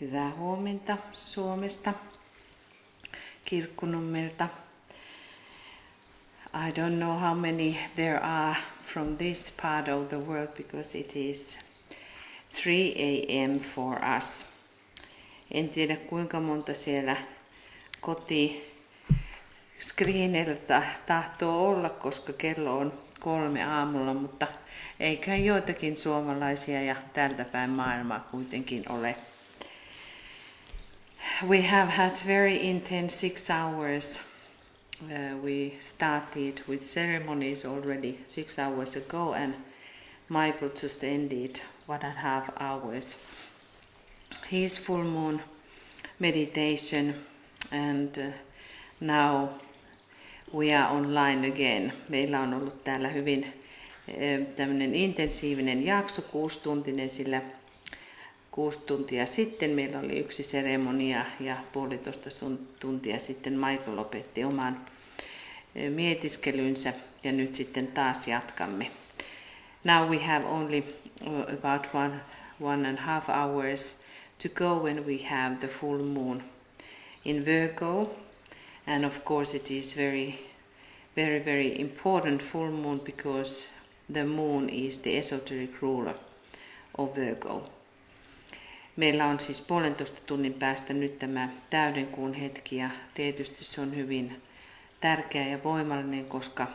Hyvää huomenta Suomesta, Kirkkonummelta. I don't know how many there are from this part of the world because it is 3 a.m. for us. En tiedä kuinka monta siellä kotiscreeniltä tahtoo olla, koska kello on 3 aamulla, mutta eiköhän joitakin suomalaisia ja tältä päin maailmaa kuitenkin ole. We have had very intense 6 hours. We started with ceremonies already 6 hours ago, and Michael just ended 1.5 hours. His full moon meditation, and now we are online again. Meillä on ollut täällä hyvin tämmöinen intensiivinen jakso, 6-tuntinen, sillä 6 tuntia sitten meillä oli yksi seremonia ja 1,5 tuntia sitten Michael lopetti oman mietiskelynsä ja nyt sitten taas jatkamme. Now we have only about 1.5 hours to go when we have the full moon in Virgo, and of course it is very important full moon because the moon is the esoteric ruler of Virgo. Meillä on siis 1,5 tunnin päästä nyt tämä täydenkuun hetki ja tietysti se on hyvin tärkeä ja voimallinen, koska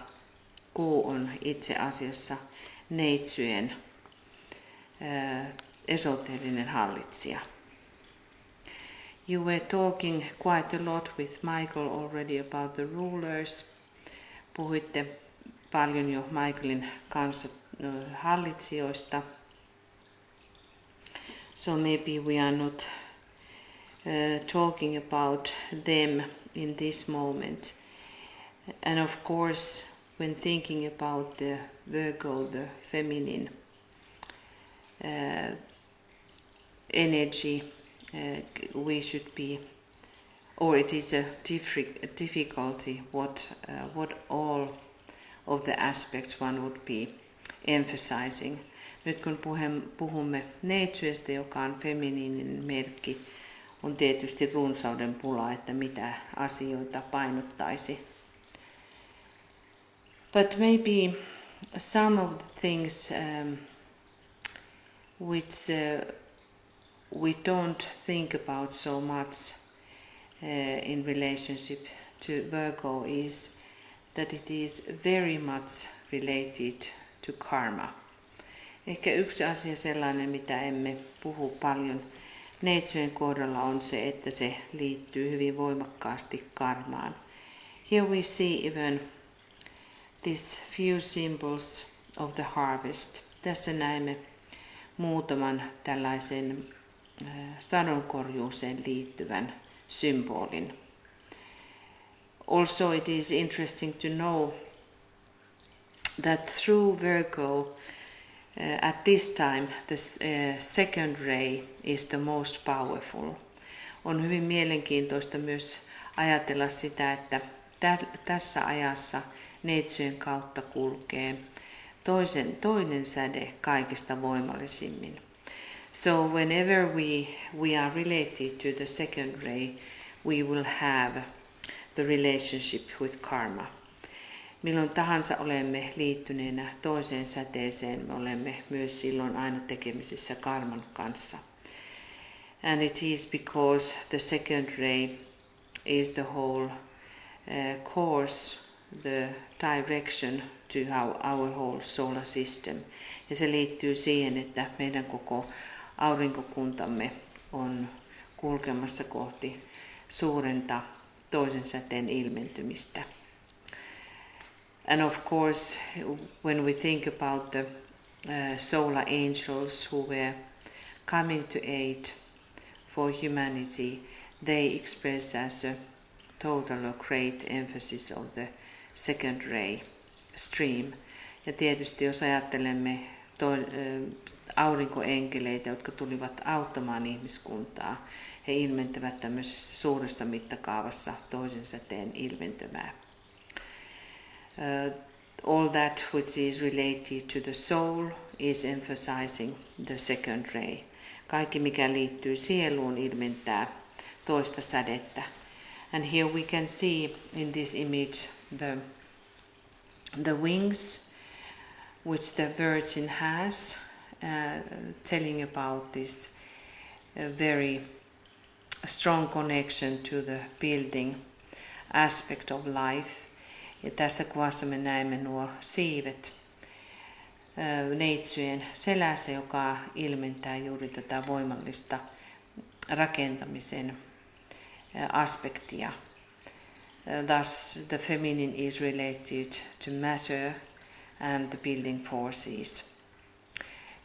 kuu on itse asiassa neitsyjen esoterinen hallitsija. You were talking quite a lot with Michael already about the rulers. Puhuitte paljon jo Michaelin kanssa hallitsijoista. So maybe we are not talking about them in this moment. And of course, when thinking about the Virgo, the feminine energy, we should be, or it is a difficulty what all of the aspects one would be emphasizing. Nyt kun puhumme neitsyöstä, joka on feminiininen merkki, on tietysti runsauden pula, että mitä asioita painottaisi. But maybe some of the things which we don't think about so much in relationship to Virgo is that it is very much related to karma. Ehkä yksi asia sellainen, mitä emme puhu paljon neitsyjen kohdalla, on se, että se liittyy hyvin voimakkaasti karmaan. Here we see even these few symbols of the harvest. Tässä näemme muutaman tällaisen sadonkorjuuseen liittyvän symbolin. Also it is interesting to know that through Virgo at this time the second ray is the most powerful. On hyvin mielenkiintoista myös ajatella sitä, että tässä ajassa neitsyjen kautta kulkee toinen säde kaikista voimallisimmin. So whenever we are related to the second ray, we will have the relationship with karma. Milloin tahansa olemme liittyneenä toiseen säteeseen, me olemme myös silloin aina tekemisissä karman kanssa. And it is because the second ray is the whole course, the direction to our whole solar system. Ja se liittyy siihen, että meidän koko aurinkokuntamme on kulkemassa kohti suurenta toisen säteen ilmentymistä. And of course, when we think about the solar angels who were coming to aid for humanity, they express as a total or great emphasis of the second ray stream. Ja tietysti jos ajattelemme aurinkoenkeleitä, jotka tulivat auttamaan ihmiskuntaa, he ilmentävät tämmöisessä suuressa mittakaavassa toisen säteen ilmentymää. All that which is related to the soul is emphasizing the second ray, Kaikki mikä liittyy sieluun ilmentää toista sädettä. And here we can see in this image the wings which the Virgin has, telling about this very strong connection to the building aspect of life. Ja tässä kuvassa me näemme nuo siivet neitsyjen selässä, joka ilmentää juuri tätä voimallista rakentamisen aspektia. Thus the feminine is related to matter and the building forces.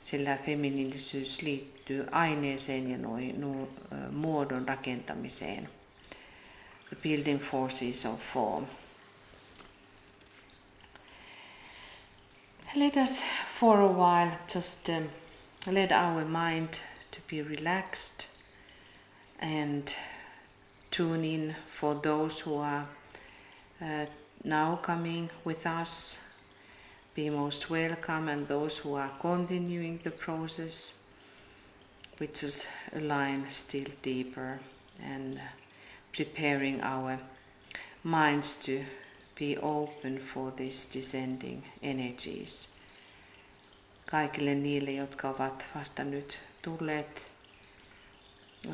Sillä feminiinisyys liittyy aineeseen ja muodon rakentamiseen. The building forces of form. Let us for a while just let our mind to be relaxed and tune in for those who are now coming with us. Be most welcome, and those who are continuing the process, we just align still deeper and preparing our minds to be open for these descending energies. Kaikille niille, jotka ovat vasta nyt tulleet,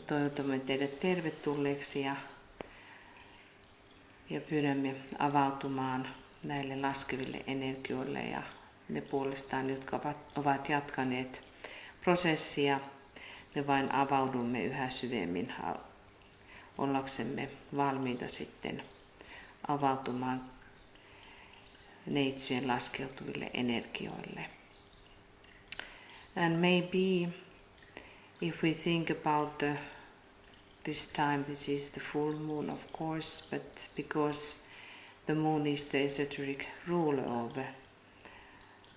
toivotamme teidät tervetulleeksi ja pyydämme avautumaan näille laskeville energioille, ja ne puolestaan, jotka ovat jatkaneet prosessia, me vain avaudumme yhä syvemmin ollaksemme valmiita sitten avautumaan neitsyjen laskeutuville energioille. And maybe if we think about this time, this is the full moon of course, but because the moon is the esoteric ruler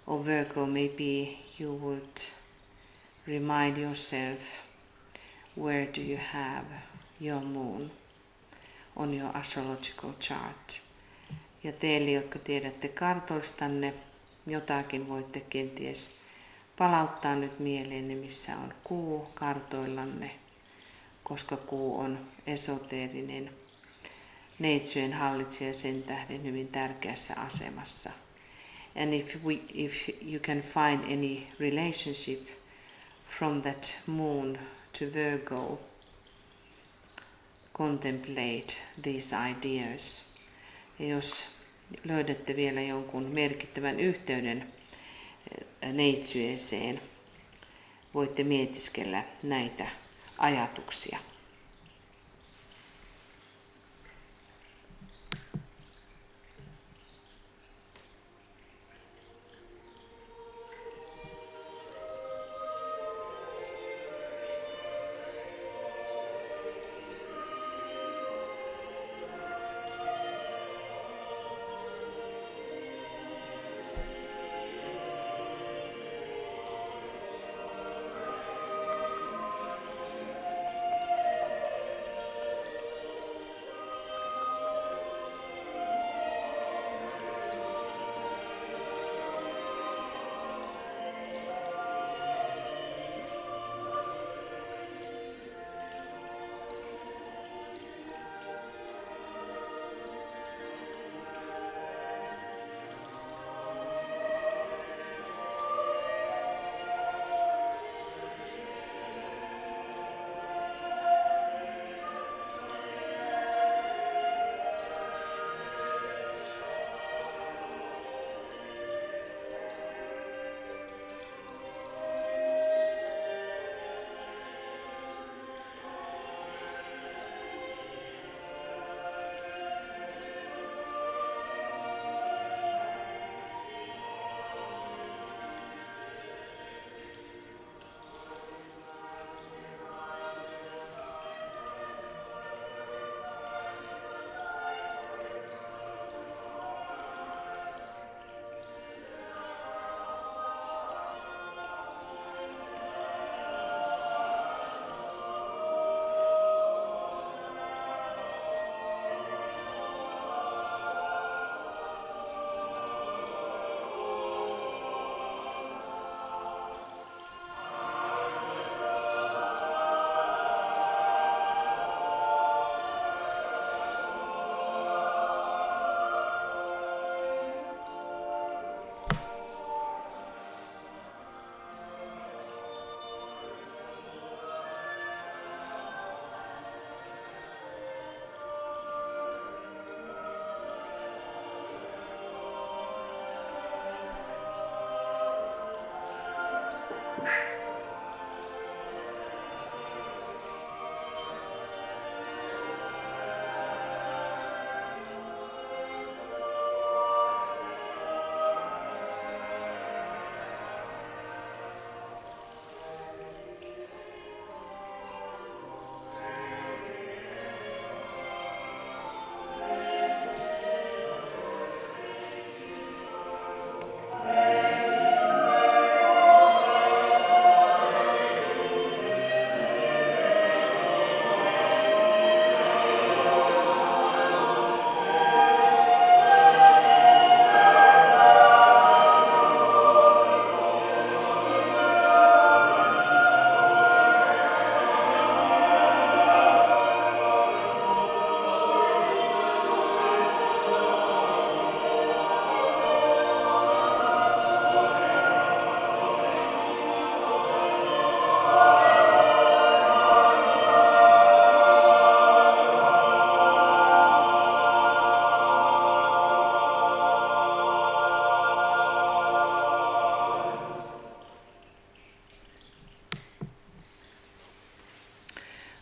of Virgo, maybe you would remind yourself, where do you have your moon on your astrological chart. Ja teille, jotka tiedätte kartoistanne, jotakin voitte kenties palauttaa nyt mieleenne, missä on kuu kartoillanne, koska kuu on esoteerinen neitsyjen hallitsija, sen tähden hyvin tärkeässä asemassa. And if you can find any relationship from that moon to Virgo, contemplate these ideas. Ja jos löydätte vielä jonkun merkittävän yhteyden neitsyeseen, voitte mietiskellä näitä ajatuksia.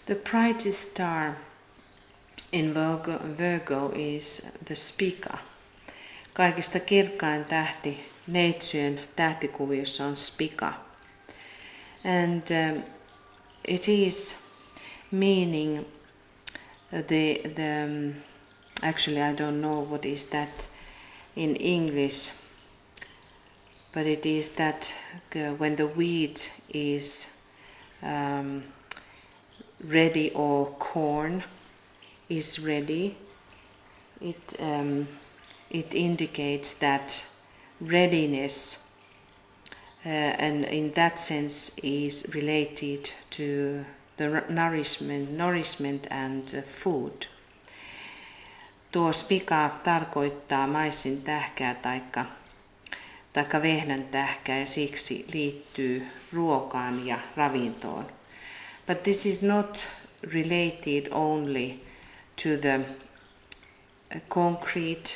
The brightest star in Virgo is the Spica. Kaikista kirkkain tähti neitsyön tähtikuviossa on Spica. And it is meaning actually I don't know what is that in English, but it is that when the wheat is ready or corn is ready, it indicates that readiness, and in that sense is related to the nourishment and food. Tuo Spica tarkoittaa maisin tähkää taikka vehnän tähkää ja siksi liittyy ruokaan ja ravintoon. But this is not related only to the concrete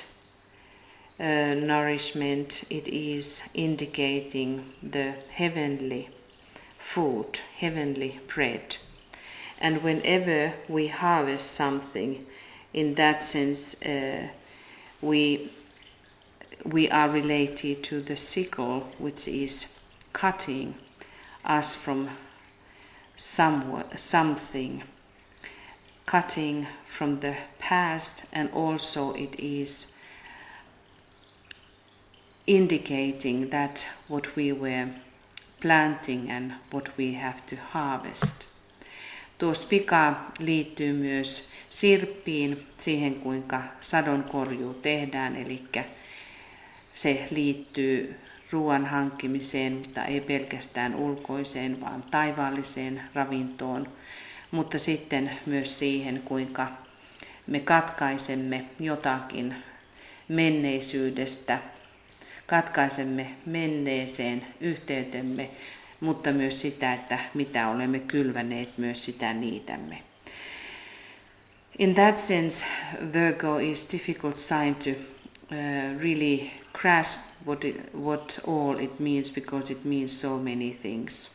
nourishment. It is indicating the heavenly food, heavenly bread. And whenever we harvest something, in that sense, we are related to the sickle, which is cutting us from something, cutting from the past, and also it is indicating that what we were planting and what we have to harvest. Tuo Spica liittyy myös sirppiin, siihen kuinka sadonkorjuu tehdään, eli se liittyy ruoan hankkimiseen, mutta ei pelkästään ulkoiseen, vaan taivaalliseen ravintoon, mutta sitten myös siihen, kuinka me katkaisemme jotakin menneisyydestä, katkaisemme menneeseen yhteytemme, mutta myös sitä, että mitä olemme kylväneet, myös sitä niitämme. In that sense, Virgo is difficult sign to really grasp what all it means, because it means so many things.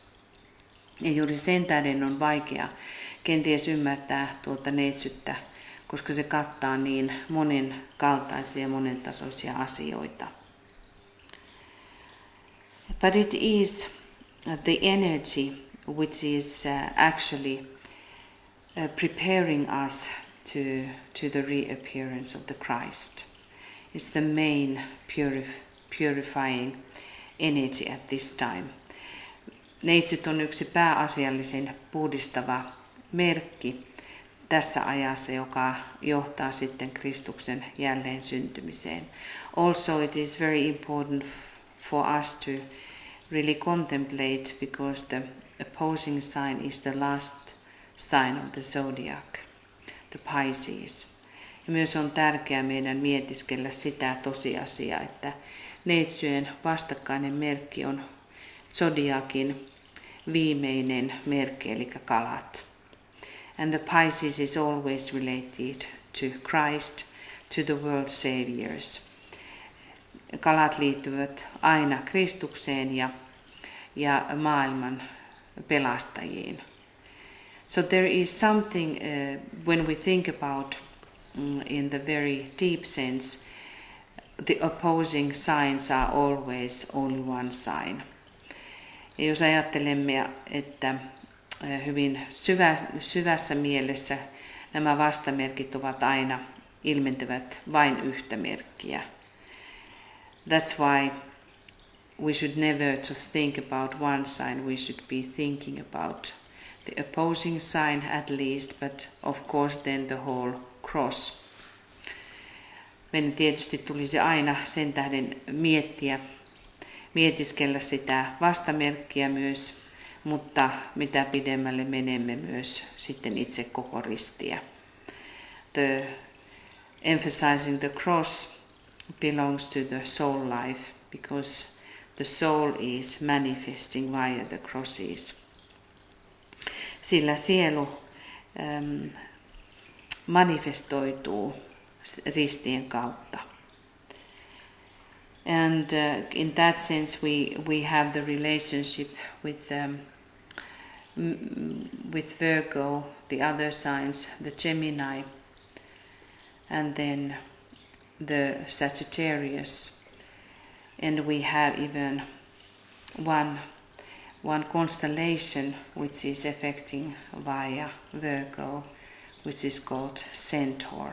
Ja juuri sen tähden on vaikea kenties ymmärtää tuota neitsyttä, koska se kattaa niin monenkaltaisia ja monentasoisia asioita. But it is the energy which is actually preparing us to the reappearance of the Christ. It's the main purifying energy at this time. Neitsyt on yksi pääasiallisen puhdistava merkki tässä ajassa, joka johtaa sitten Kristuksen jälleen syntymiseen. Also it is very important for us to really contemplate, because the opposing sign is the last sign of the zodiac, the Pisces. Ja myös on tärkeää meidän mietiskellä sitä tosiasiaa, että neitsyjen vastakkainen merkki on zodiakin viimeinen merkki, eli kalat. And the Pisces is always related to Christ, to the world saviors. Kalat liittyvät aina Kristukseen ja maailman pelastajiin. So there is something when we think about in the very deep sense, the opposing signs are always only one sign. Ja jos ajattelemme, että hyvin syvässä mielessä nämä vastamerkit ovat aina ilmentävät vain yhtä merkkiä. That's why we should never just think about one sign, we should be thinking about the opposing sign at least, but of course then the whole cross. Meidän tietysti tulisi aina sen tähden mietiskellä sitä vastamerkkiä myös, mutta mitä pidemmälle menemme myös sitten itse koko ristiä. The emphasizing the cross belongs to the soul life because the soul is manifesting via the crosses. Sillä sielu manifestoituu ristien kautta. And in that sense we have the relationship with Virgo, the other signs, the Gemini, and then the Sagittarius. And we have even one constellation which is affecting via Virgo, which is called Centaur.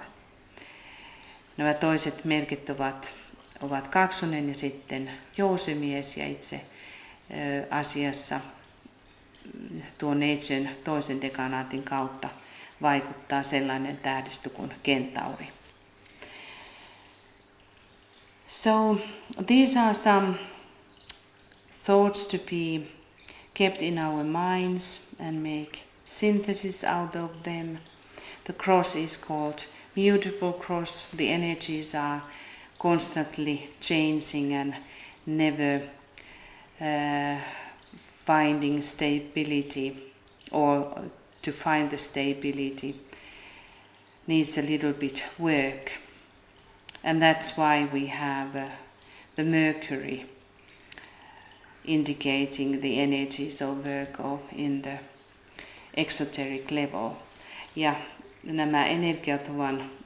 Nämä toiset merkit ovat kaksonen ja sitten jousimies, ja itse asiassa tuon Neitsyön toisen dekanaatin kautta vaikuttaa sellainen tähdistö kuin Kentauri. So these are some thoughts to be kept in our minds and make synthesis out of them. The cross is called mutable cross. The energies are constantly changing and never finding stability, or to find the stability needs a little bit work. And that's why we have the Mercury indicating the energies of Virgo in the exoteric level. Ja nämä energiat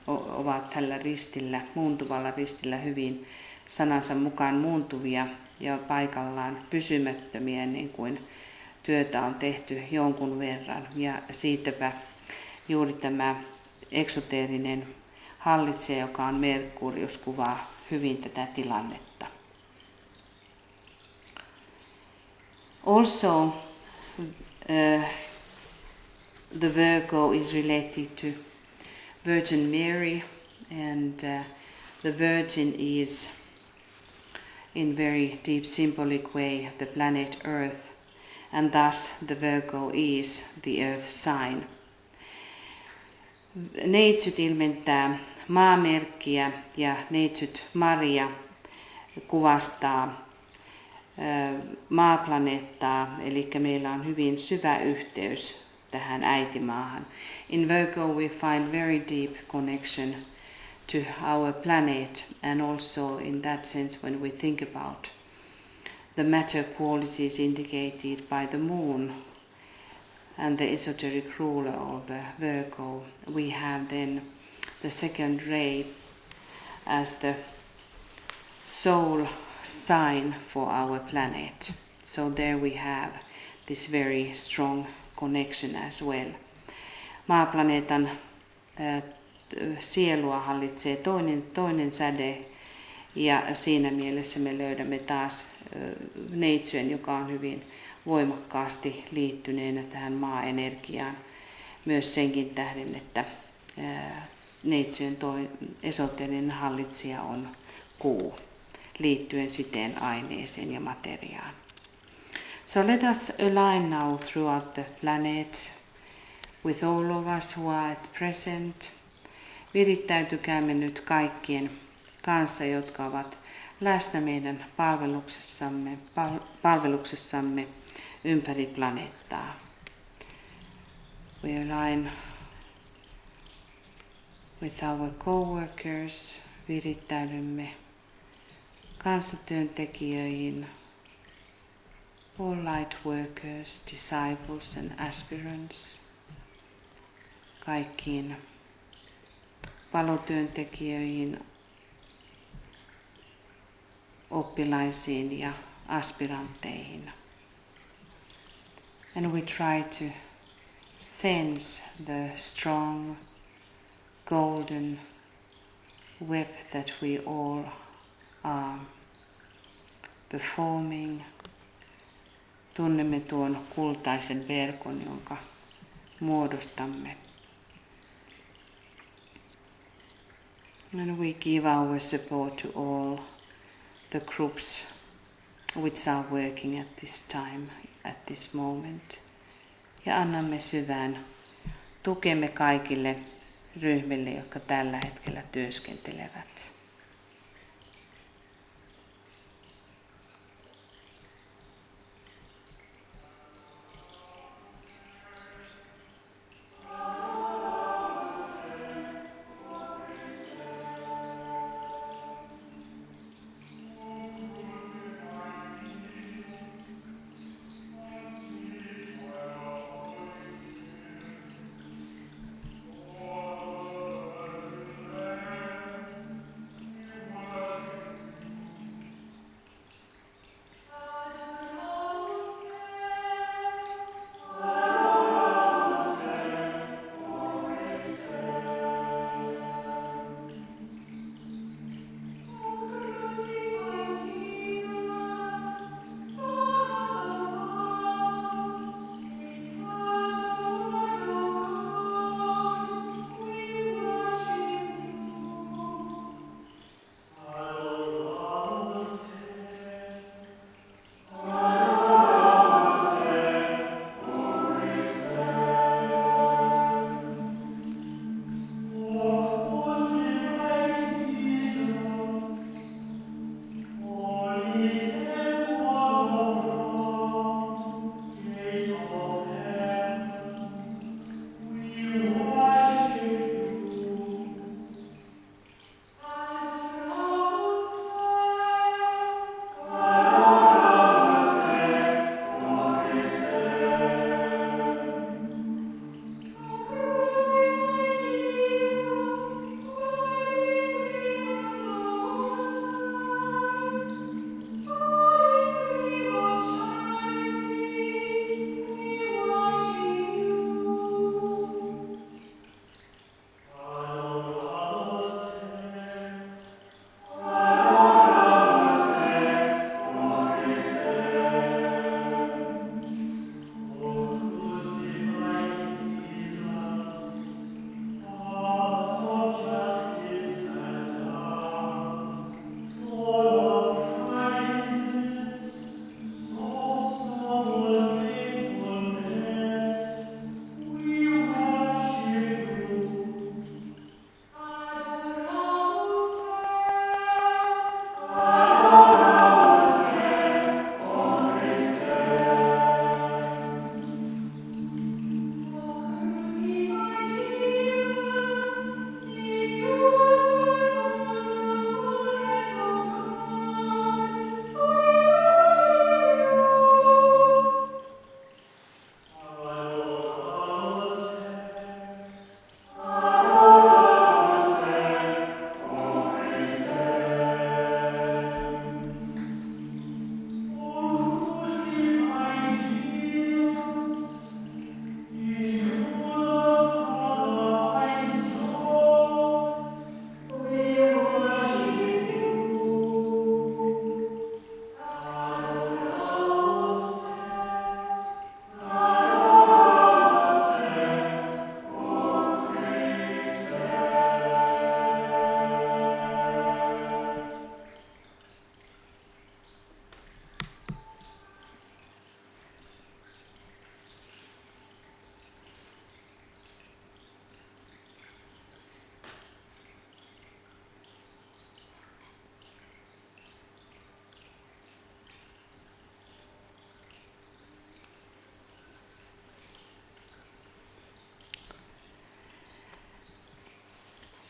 ovat tällä ristillä, muuntuvalla ristillä hyvin sanansa mukaan muuntuvia ja paikallaan pysymättömiä, niin kuin työtä on tehty jonkun verran. Ja siitäpä juuri tämä eksoteerinen hallitsija, joka on Merkurius, kuvaa hyvin tätä tilannetta. Also, the Virgo is related to Virgin Mary, and the Virgin is in very deep symbolic way the planet Earth, and thus the Virgo is the Earth sign. Neitsyt ilmentää maamerkkiä ja neitsyt Maria kuvastaa maaplaneettaa, eli meillä on hyvin syvä yhteys tähän äitimaahan. In Virgo we find very deep connection to our planet, and also in that sense when we think about the matter qualities indicated by the moon and the esoteric ruler of Virgo, we have then the second ray as the soul sign for our planet. So there we have this very strong connection as well. Maaplaneetan sielua hallitsee toinen säde, ja siinä mielessä me löydämme taas neitsyen, joka on hyvin voimakkaasti liittyneenä tähän maa-energiaan. Myös senkin tähden, että neitsyen esoterinen hallitsija on kuu, liittyen siten aineeseen ja materiaan. So let us align now throughout the planet with all of us who are at present. Virittäytykäämme nyt kaikkien kanssa, jotka ovat läsnä meidän palveluksessamme ympäri planeettaa. We align with our co-workers. Virittäydymme kanssatyöntekijöihin, all light workers, disciples and aspirants, kaikkiin palotyöntekijöihin, oppilaisiin ja aspirantteihin. And we try to sense the strong golden web that we all are performing. Tunnemme tuon kultaisen verkon, jonka muodostamme. And we give our support to all the groups which are working at this time, at this moment. Ja annamme syvään tukemme kaikille ryhmille, jotka tällä hetkellä työskentelevät.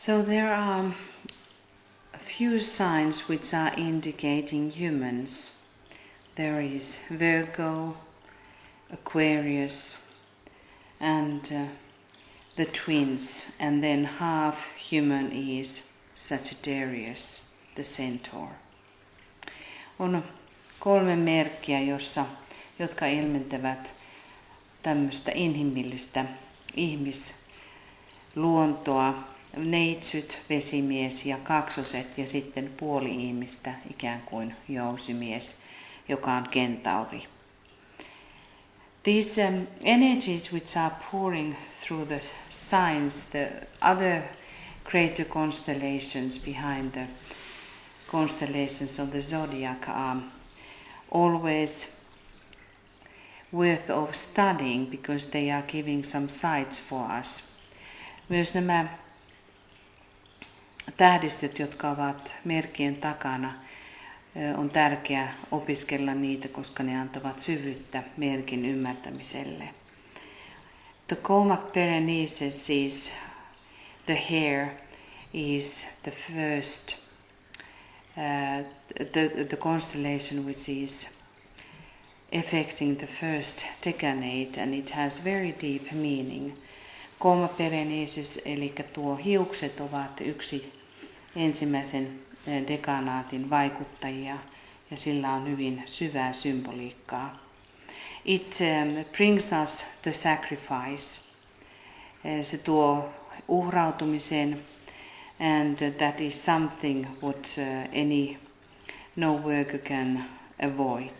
So there are a few signs which are indicating humans. there is Virgo, Aquarius, and the twins, and then half human is Sagittarius, the centaur. On 3 merkkiä, jotka ilmentävät tämmöistä inhimillistä ihmisluontoa, neitsyt, vesimies ja kaksoset, ja sitten puoli-ihmistä, ikään kuin jousimies, joka on kentauri. These energies which are pouring through the signs, the other greater constellations behind the constellations of the zodiac, are always worth of studying because they are giving some sights for us. Myös nämä tähdistöt, jotka ovat merkkien takana, on tärkeää opiskella niitä, koska ne antavat syvyyttä merkin ymmärtämiselle. The Comac Berenices is the hair, is the first, the constellation which is affecting the first decade, and it has very deep meaning. Coma Berenices, eli tuo hiukset, ovat yksi ensimmäisen dekanaatin vaikuttajia, ja sillä on hyvin syvää symboliikkaa. It brings us the sacrifice. Se tuo uhrautumisen, and that is something what no worker can avoid.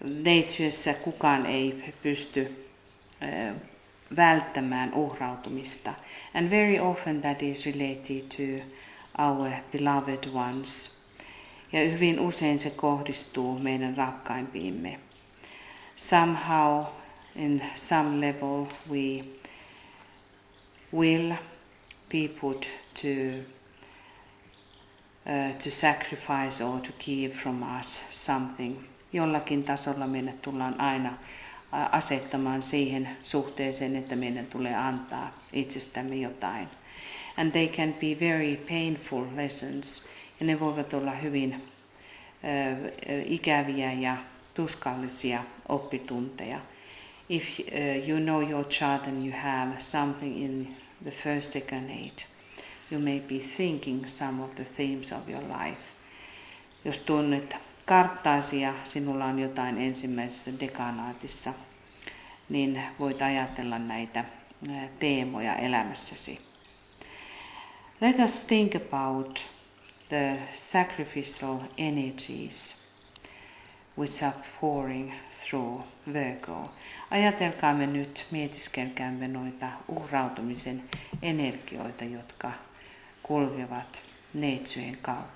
Neitsyössä kukaan ei pysty välttämään uhrautumista, and very often that is related to our beloved ones. Ja hyvin usein se kohdistuu meidän rakkaimpiimme. Somehow, in some level, we will be put to sacrifice or to give from us something. Jollakin tasolla meidän tullaan aina asettamaan siihen suhteeseen, että meidän tulee antaa itsestämme jotain. And they can be very painful lessons, ja ne voivat olla hyvin ikäviä ja tuskallisia oppitunteja. If you know your chart and you have something in the first decade, you may be thinking some of the themes of your life. Jos tunnet karttaasi ja sinulla on jotain ensimmäisessä dekanaatissa, niin voit ajatella näitä teemoja elämässäsi. Let us think about the sacrificial energies which are pouring through Virgo. Ajatelkaamme nyt, mietiskelkäämme noita uhrautumisen energioita, jotka kulkevat neitsyjen kautta.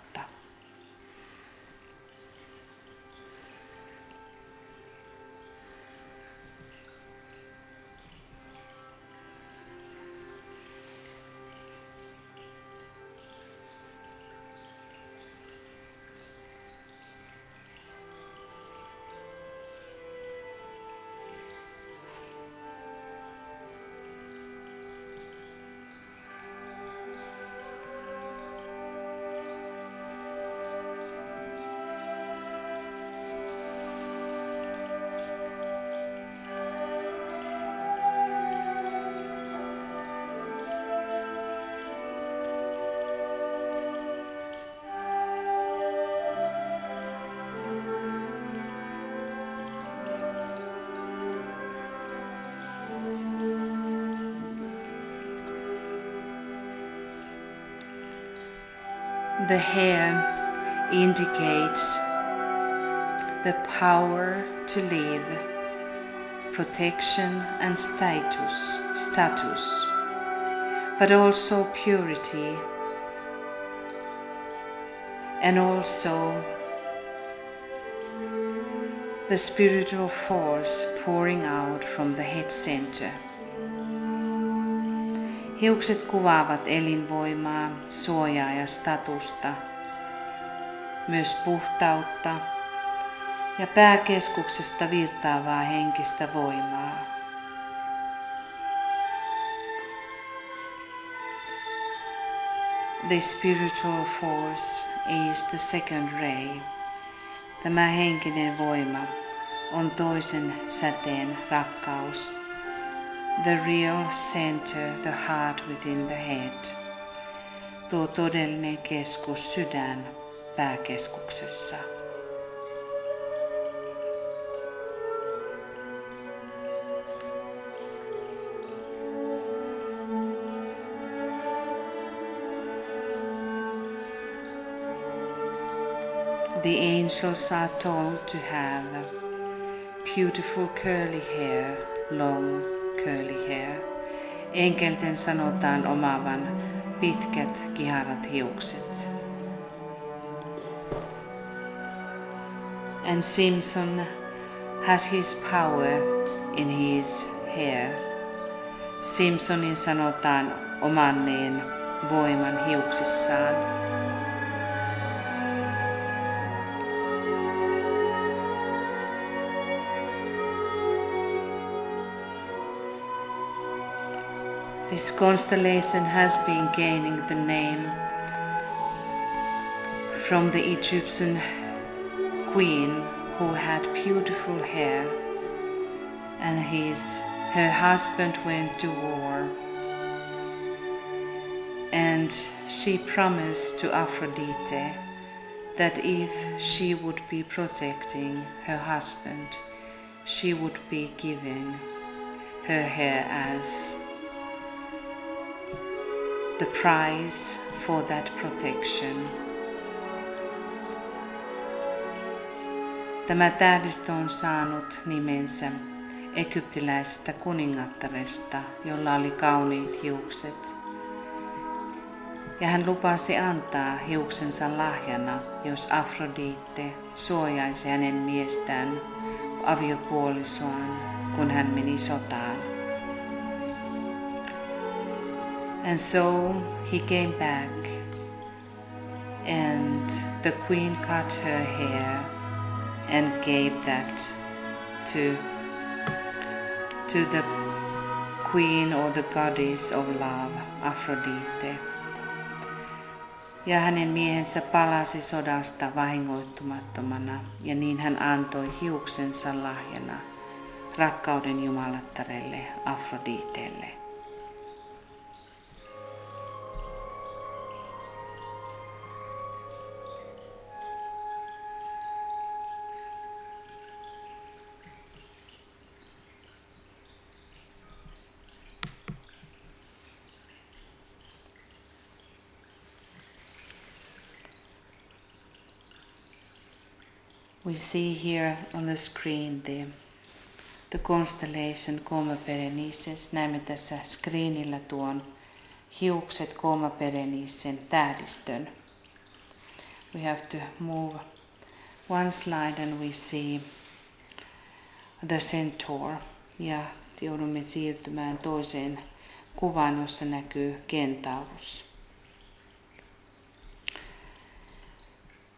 The hair indicates the power to live, protection and status, but also purity, and also the spiritual force pouring out from the head center. Hiukset kuvaavat elinvoimaa, suojaa ja statusta, myös puhtautta ja pääkeskuksesta virtaavaa henkistä voimaa. The spiritual force is the second ray, Tämä henkinen voima on toisen säteen rakkaus. The real center, the heart within the head. Tuo todellinen keskus, sydän pääkeskuksessa. The angels are told to have beautiful curly hair, long curly hair. Enkelten sanotaan omaavan pitkät kiharat hiukset. And Simpson had his power in his hair. Simpsonin sanotaan omanneen voiman hiuksissaan. This constellation has been gaining the name from the Egyptian queen who had beautiful hair, and her husband went to war, and she promised to Aphrodite that if she would be protecting her husband, she would be giving her hair as the price for that protection. Tämä tähdistö on saanut nimensä egyptiläisestä kuningattaresta, jolla oli kauniit hiukset. Ja hän lupasi antaa hiuksensa lahjana, jos Aphrodite suojaisi hänen miestään aviopuolisoaan, kun hän meni sotaan. And so he came back, and the queen cut her hair and gave that to the queen or the goddess of love, Aphrodite. Ja hänen miehensä palasi sodasta vahingoittumattomana, ja niin hän antoi hiuksensa lahjana rakkauden jumalattarelle Aphroditelle. We see here on the screen the constellation Coma Berenices. Näemme tässä screenillä tuon hiukset Coma Berenicen tähdistön. We have to move one slide and we see the centaur. Ja joudumme siirtymään toiseen kuvaan, jossa näkyy kentaurus.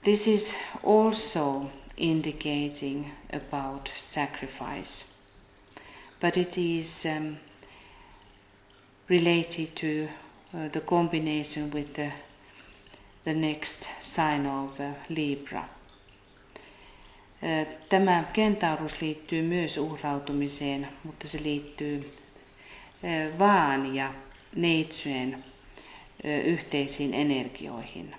This is also indicating about sacrifice, but it is related to the combination with the next sign of Libra. Tämä kentaurus liittyy myös uhrautumiseen, mutta se liittyy vaan ja neitsyen yhteisiin energioihin.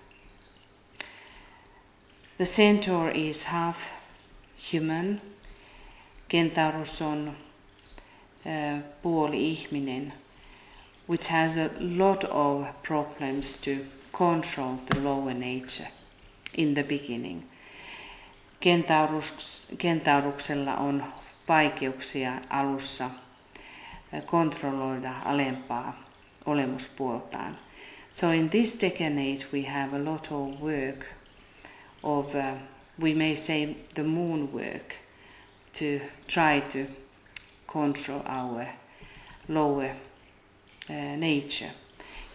The centaur is half human. Kentaurus on puoli ihminen, which has a lot of problems to control the lower nature in the beginning. Kentauruksella on vaikeuksia alussa kontrolloida alempaa olemuspuoltaan. So in this decade we have a lot of work of, we may say, the moon work to try to control our lower nature.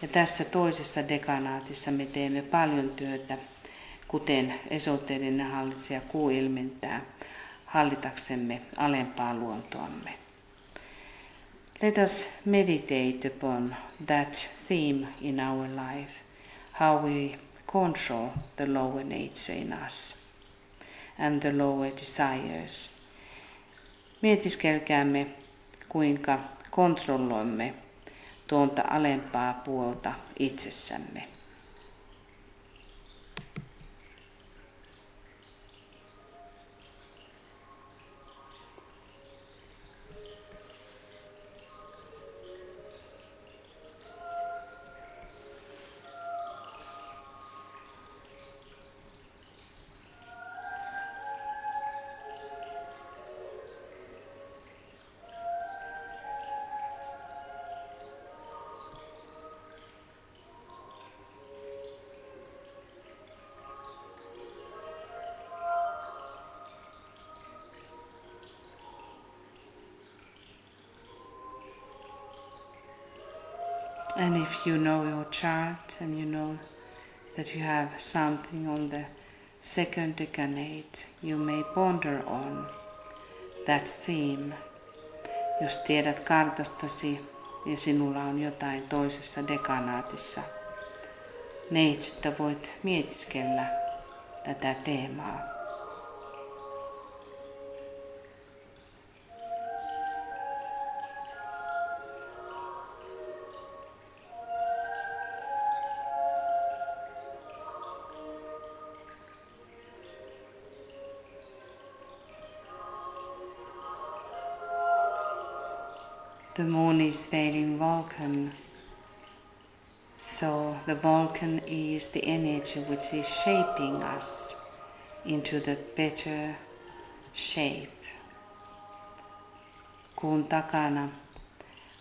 Ja tässä toisessa dekanaatissa me teemme paljon työtä, kuten esoteerinen hallitsija kuu ilmentää, hallitaksemme alempaa luontoamme. Let us meditate upon that theme in our life, how we control the lower nature in us. and the lower desires. Mietiskelkäämme, kuinka kontrolloimme tuonta alempaa puolta itsessämme. And if you know your chart and you know that you have something on the second decanate, you may ponder on that theme. Jos tiedät kartastasi ja sinulla on jotain toisessa dekanaatissa neitsyttä, voit mietiskellä tätä teemaa. The moon is veiling Vulcan, so the Vulcan is the energy which is shaping us into the better shape. Kuun takana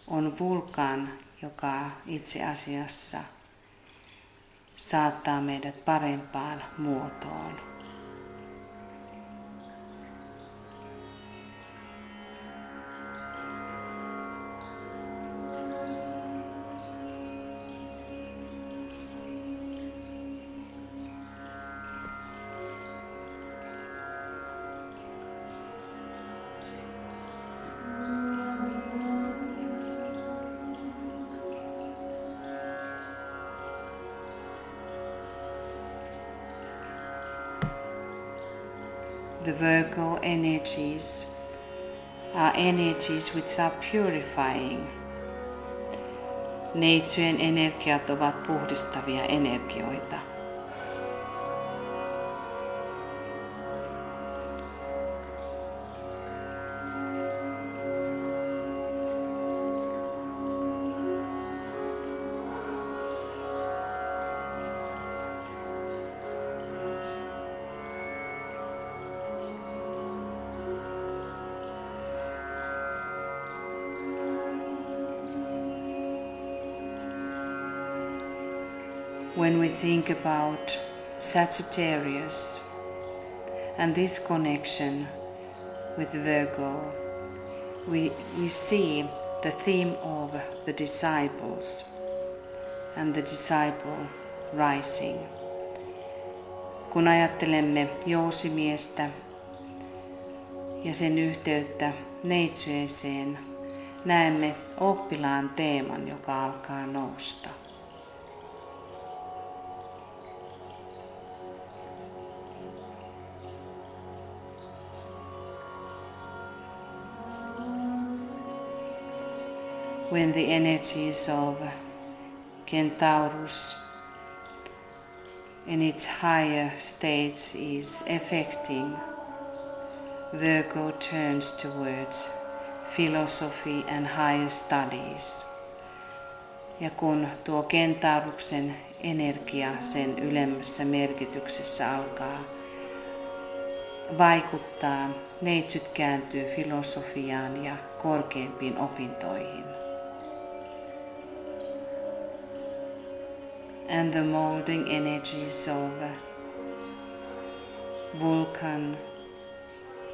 on vulkaan, joka itse asiassa saattaa meidät parempaan muotoon. The Virgo energies are energies which are purifying. Neitsyjen energiat ovat puhdistavia energioita. When we think about Sagittarius and this connection with Virgo, we see the theme of the disciples and the disciple rising. Kun ajattelemme jousimiestä ja sen yhteyttä neitsyeseen, näemme oppilaan teeman, joka alkaa nousta. When the energies of Centaurus in its higher states is affecting, Virgo turns towards philosophy and higher studies. Ja kun tuo Kentauruksen energia sen ylemmässä merkityksessä alkaa vaikuttaa, neitsyt kääntyy filosofiaan ja korkeimpiin opintoihin. And the molding energies of Vulcan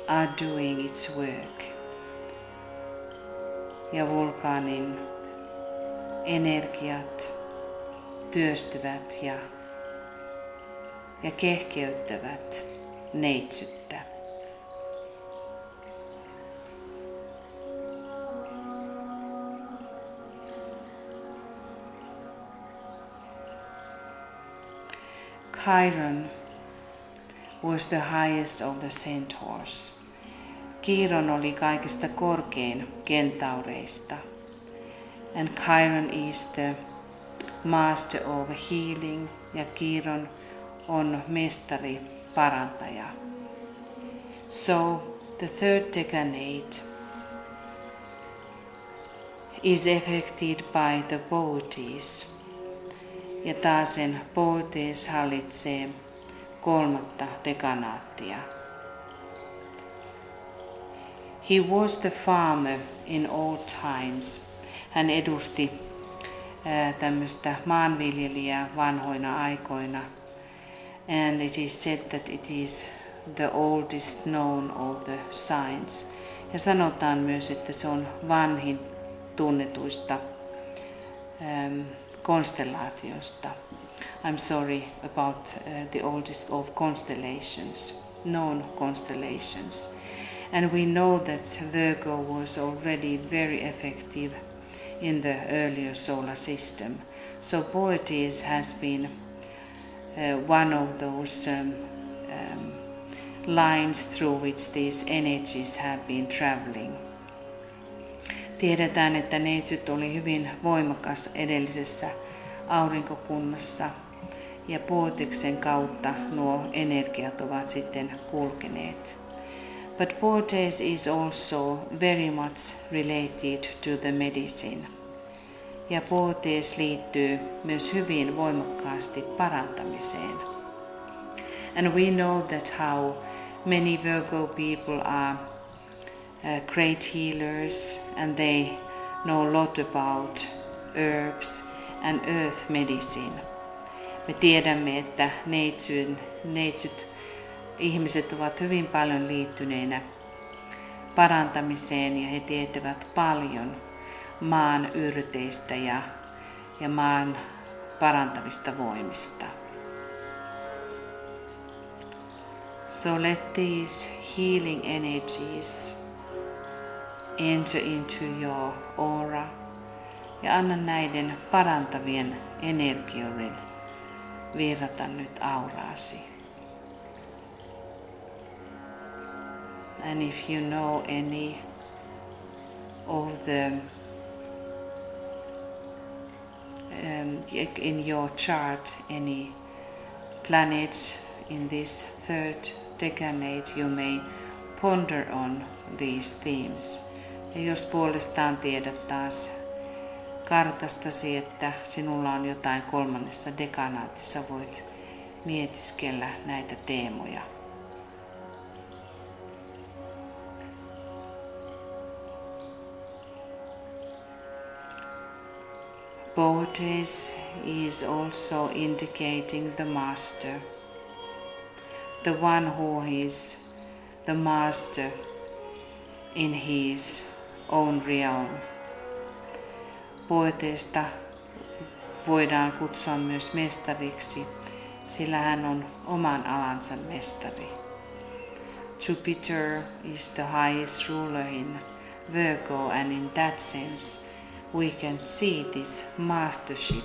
are doing its work. Ja vulkaanin energiat työstyvät ja kehkeyttävät neitsyttä. Chiron was the highest of the centaurs. Chiron oli kaikista korkein kentaureista. And Chiron is the master of healing, ja Chiron on mestari parantaja. So the third decade is affected by the Bootes, ja taasen Bootes hallitsee kolmatta dekanaattia. He was the farmer in old times. Hän edusti tämmöistä maanviljelijää vanhoina aikoina. And it is said that it is the oldest known of the signs. Ja sanotaan myös, että se on vanhin tunnetuista konstellaatioista. I'm sorry about the oldest of constellations, known constellations. And we know that Virgo was already very effective in the earlier solar system. So Bootes has been one of those lines through which these energies have been traveling. Tiedetään, että neitsyt oli hyvin voimakas edellisessä aurinkokunnassa ja Booteksen kautta nuo energiat ovat sitten kulkeneet. But Bootes is also very much related to the medicine. Ja Bootes liittyy myös hyvin voimakkaasti parantamiseen. And we know that how many Virgo people are great healers and they know a lot about herbs and earth medicine. Me tiedämme, että neitsyt ihmiset ovat hyvin paljon liittyneinä parantamiseen ja he tietävät paljon maan yrteistä ja maan parantavista voimista. So let these healing energies enter into your aura ja anna näiden parantavien energioiden virrata nyt auraasi. And if you know any of the in your chart any planets in this third decade, you may ponder on these themes. Ja jos puolestaan tiedät taas kartastasi, että sinulla on jotain kolmannessa dekanaatissa, voit mietiskellä näitä teemoja. Bootes is also indicating the master, the one who is the master in his own realm. Bootesta voidaan kutsua myös mestariksi, sillä hän on oman alansa mestari. Jupiter is the highest ruler in Virgo, and in that sense we can see these mastership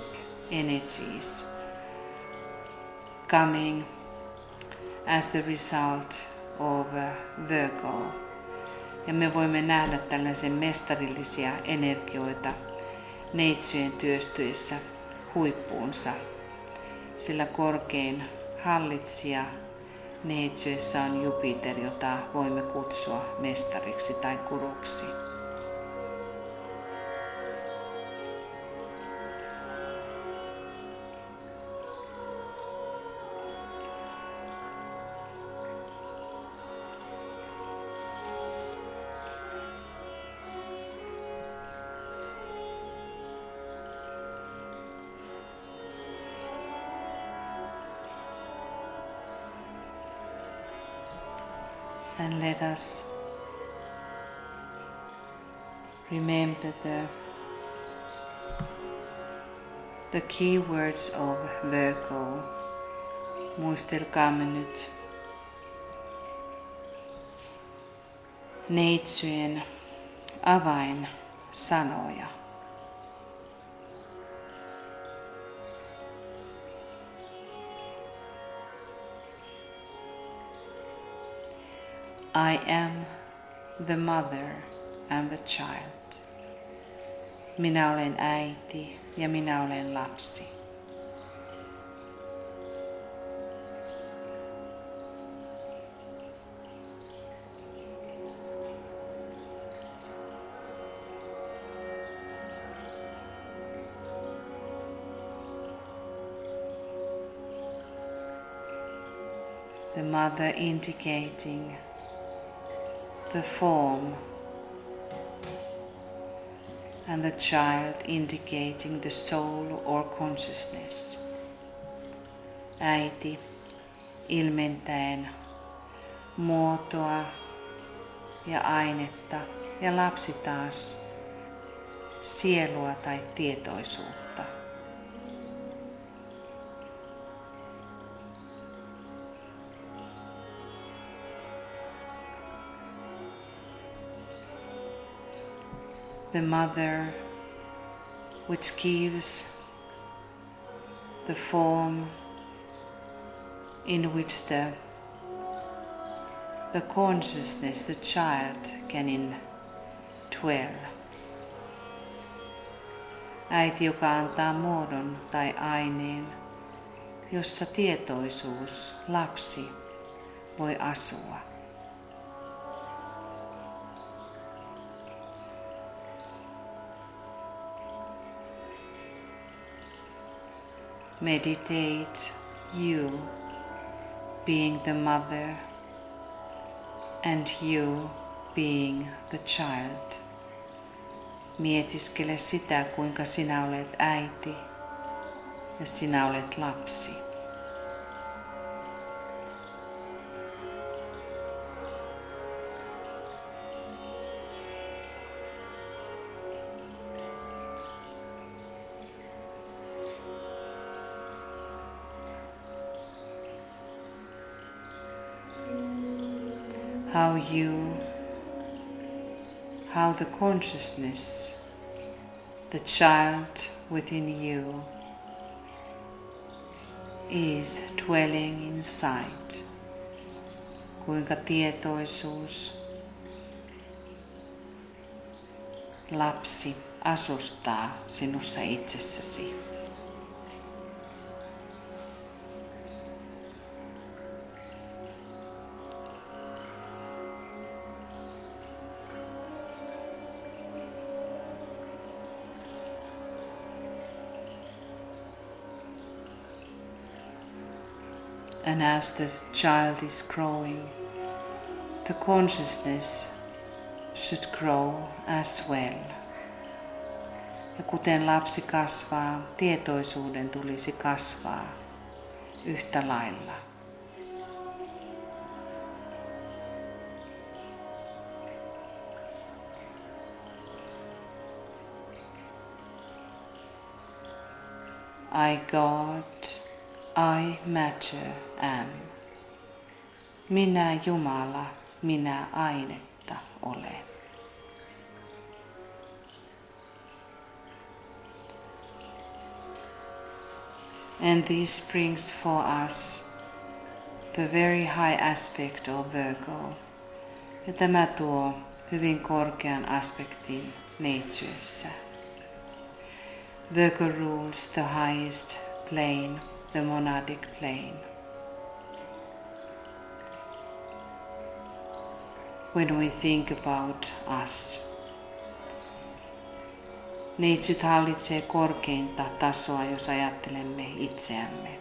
energies coming as the result of Virgo. Ja me voimme nähdä tällaisen mestarillisia energioita neitsyjen työstyessä huippuunsa, sillä korkein hallitsija neitsyessä on Jupiter, jota voimme kutsua mestariksi tai kuruksi. And let us remember the key words of Virgo. Muistelkaamme nyt neitsyjen avainsanoja. I am the mother and the child. Minä olen äiti ja minä olen lapsi. The mother indicating the form and the child indicating the soul or consciousness. Äiti ilmentäen muotoa ja ainetta ja lapsi taas sielua tai tietoisuutta. The mother which gives the form in which the consciousness, the child can dwell. Äiti, joka antaa muodon tai aineen, jossa tietoisuus, lapsi, voi asua. Meditate you being the mother and you being the child. Mietiskele sitä, kuinka sinä olet äiti ja sinä olet lapsi. How the consciousness, the child within you, is dwelling inside. Kuinka tietoisuus, lapsi, asustaa sinussa itsessäsi. And as the child is growing, the consciousness should grow as well. Ja kuten lapsi kasvaa, tietoisuuden tulisi kasvaa yhtä lailla. I God, I matter am. Minä Jumala, minä ainetta olen. And this brings for us the very high aspect of Virgo. Ja tämä tuo hyvin korkean aspektin neitsyessä. Virgo rules the highest plane, the monadic plane. When we think about us, neitsyt hallitsee korkeinta tasoa, jos ajattelemme itseämme.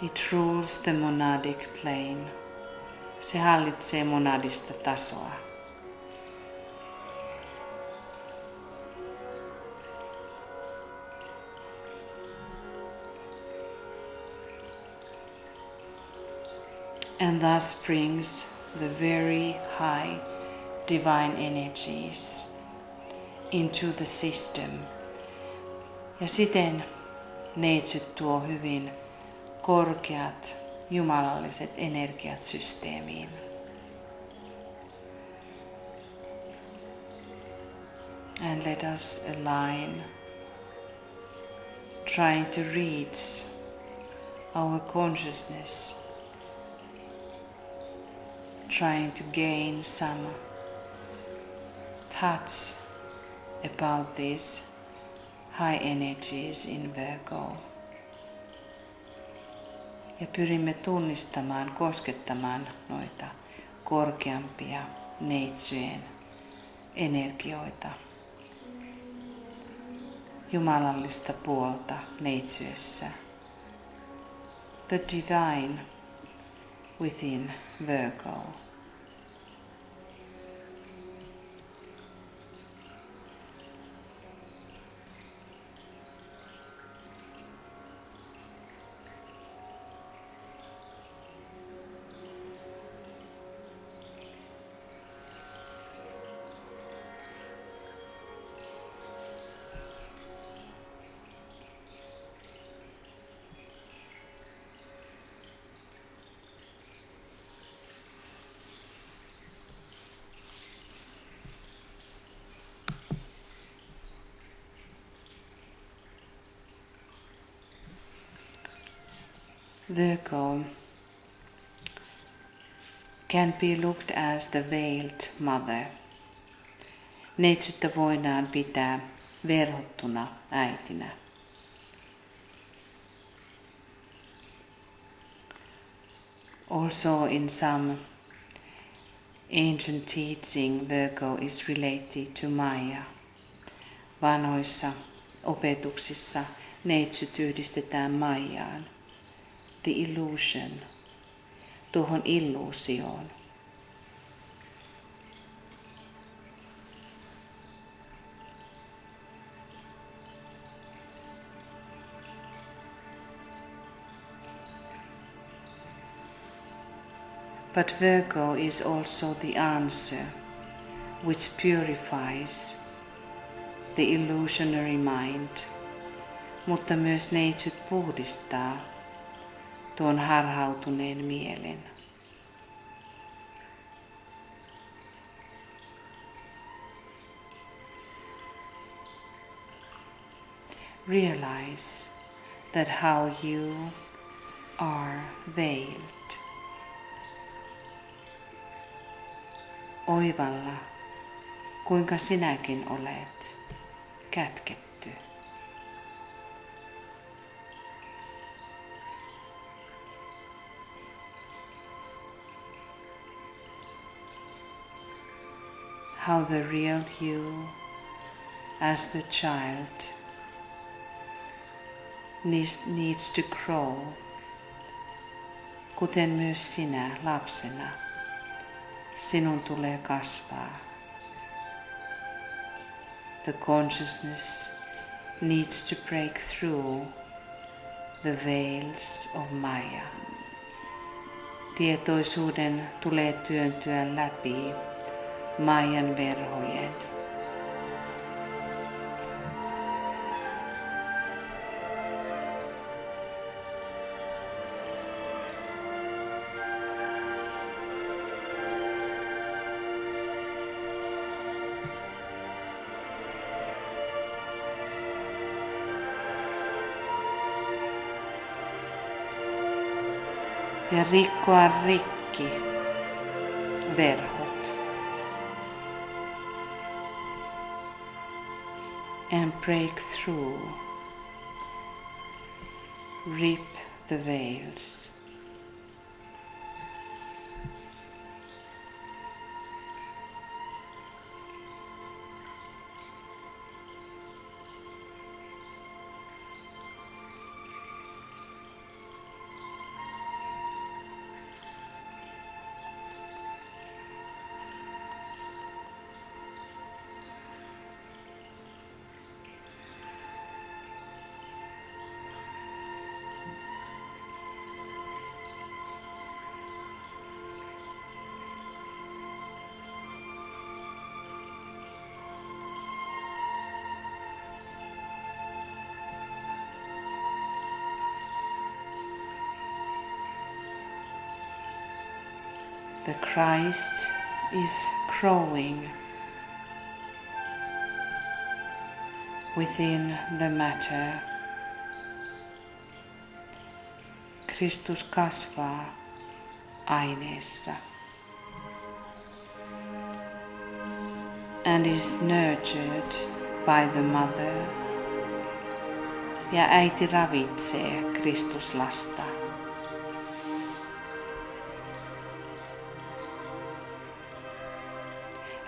It rules the monadic plane. Se hallitsee monadista tasoa. And thus brings the very high divine energies into the system. Ja siten neitsyt tuo hyvin korkeat jumalalliset energiat systeemiin. And let us align, trying to reach our consciousness trying to gain some touch about these high energies in Virgo. Ja pyrimme tunnistamaan, koskettamaan noita korkeampia neitsyjen energioita. Jumalallista puolta neitsyessä. The divine within Virgo. Virgo can be looked as the veiled mother. Neitsyttä voidaan pitää verhottuna äitinä. Also in some ancient teaching, Virgo is related to Maya. Vanhoissa opetuksissa neitsyt yhdistetään Mayaan. The illusion, tuohon illuusioon. But Virgo is also the answer, which purifies the illusionary mind, mutta myös neitsyt puhdistaa tuon harhautuneen mielen. Realize that how you are veiled. Oivalla, kuinka sinäkin olet kätketty. How the real you, as the child, needs to grow, kuten myös sinä lapsena. Sinun tulee kasvaa. The consciousness needs to break through the veils of Maya. Tietoisuuden tulee työntyä läpi Mayan verhojen. Ja rikkoa rikki verhot. And break through, rip the veils. The Christ is growing within the matter. Kristus kasvaa aineessa. and is nurtured by the mother. Ja äiti ravitsee Kristuslasta.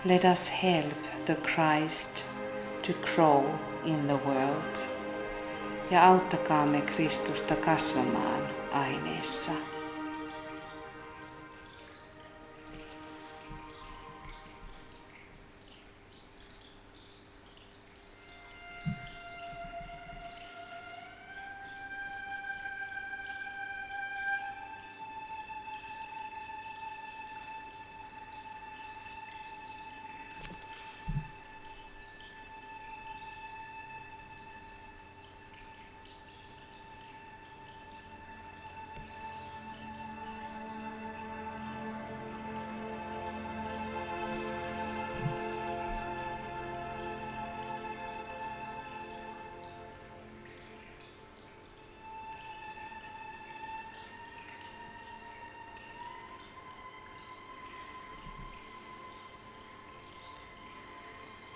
Let us help the Christ to grow in the world. Ja auttakaamme Kristusta kasvamaan aineessa.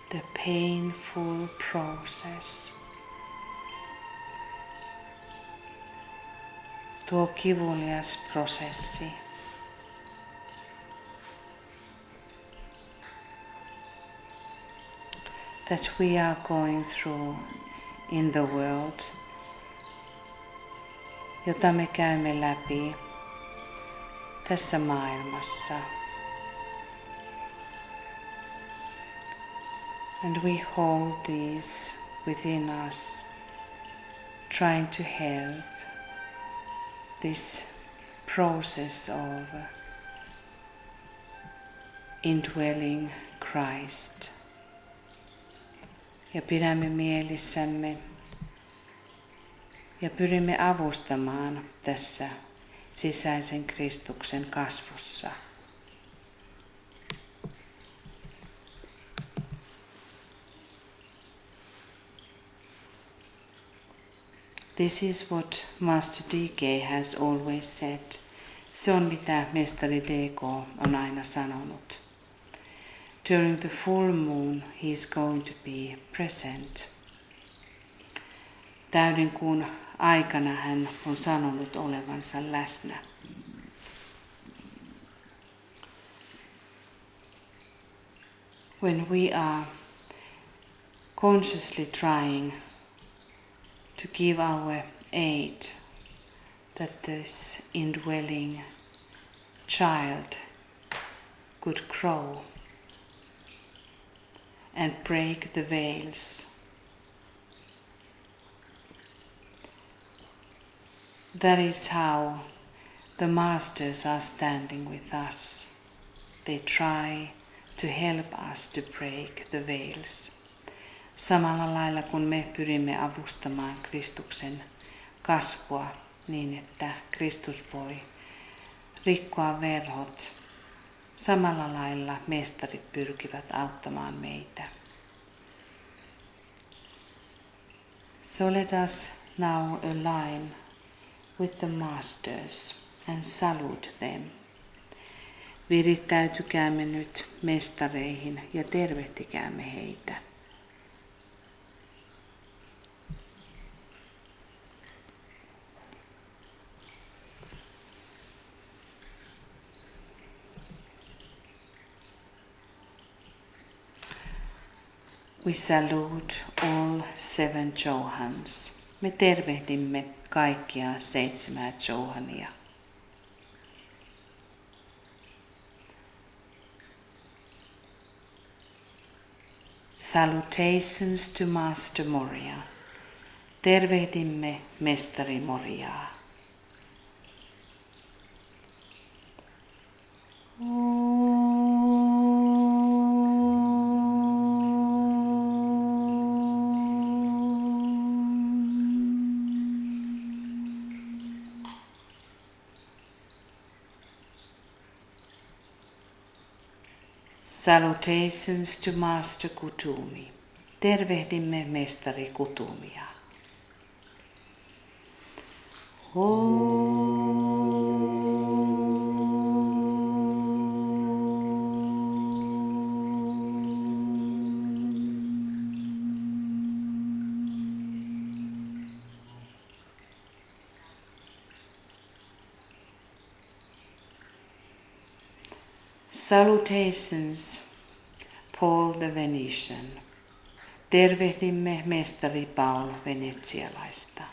The painful process. Tuo kivulias prosessi. That we are going through in the world, jota me käymme läpi tässä maailmassa. And we hold these within us, trying to help this process of indwelling Christ. Ja pidämme mielissämme ja pyrimme avustamaan tässä sisäisen Kristuksen kasvussa. This is what Master D.K. has always said. Se on mitä mestari D.K. on aina sanonut. During the full moon he is going to be present. Täyden kuun aikana hän on sanonut olevansa läsnä. When we are consciously trying to give our aid that this indwelling child could grow and break the veils. That is how the masters are standing with us. They try to help us to break the veils. Samalla lailla kun me pyrimme avustamaan Kristuksen kasvua niin, että Kristus voi rikkoa verhot, samalla lailla mestarit pyrkivät auttamaan meitä. So let us now align with the masters and salute them. Virittäytykäämme nyt mestareihin ja tervehtikäämme heitä. We salute all 7 Johans. Me tervehdimme kaikkia 7 Johania. Salutations to Master Moria. Tervehdimme mestari Moriaa. Salutations to Master Kutumi. Tervehdimme mestari Kutumia. Salutations, Paul the Venetian. Tervehdimme mestari Paul venetsialaista.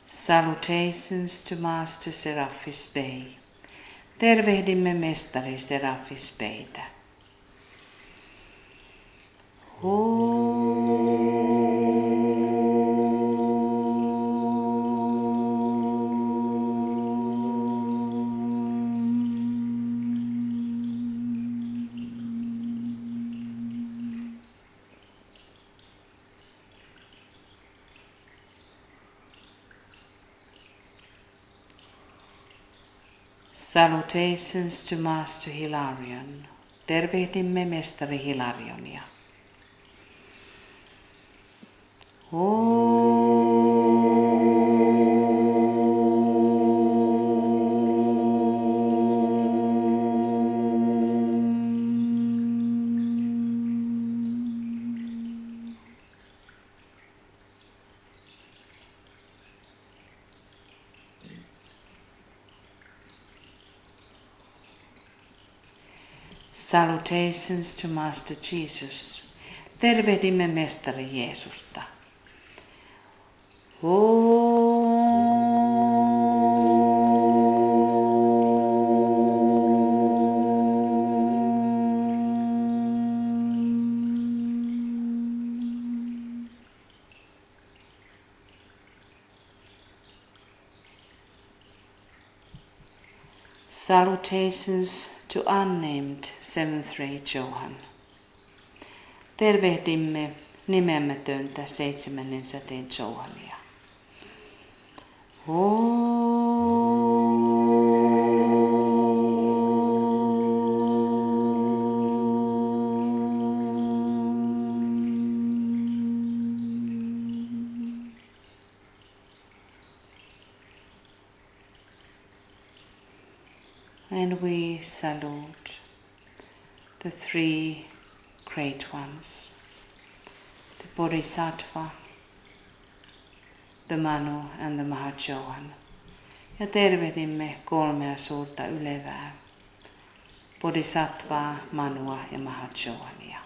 Salutations to Master Seraphis Bey. Tervehdimme mestari Seraphis Beytä. Salutations to Master Hilarion. Tervehdimme mestari Hilarionia. Salutations to Master Jesus. Tervehdimme mestari Jeesusta. Salutations to unnamed 7th Ray Johan. Tervehdimme nimeämätöntä 7. säteen Johania. And we salute the 3 great ones, the Bodhisattva, the Manu and the Mahachohan. Ja tervehdimme 3 suurta ylevää, Bodhisattvaa, Manua ja Mahachohania.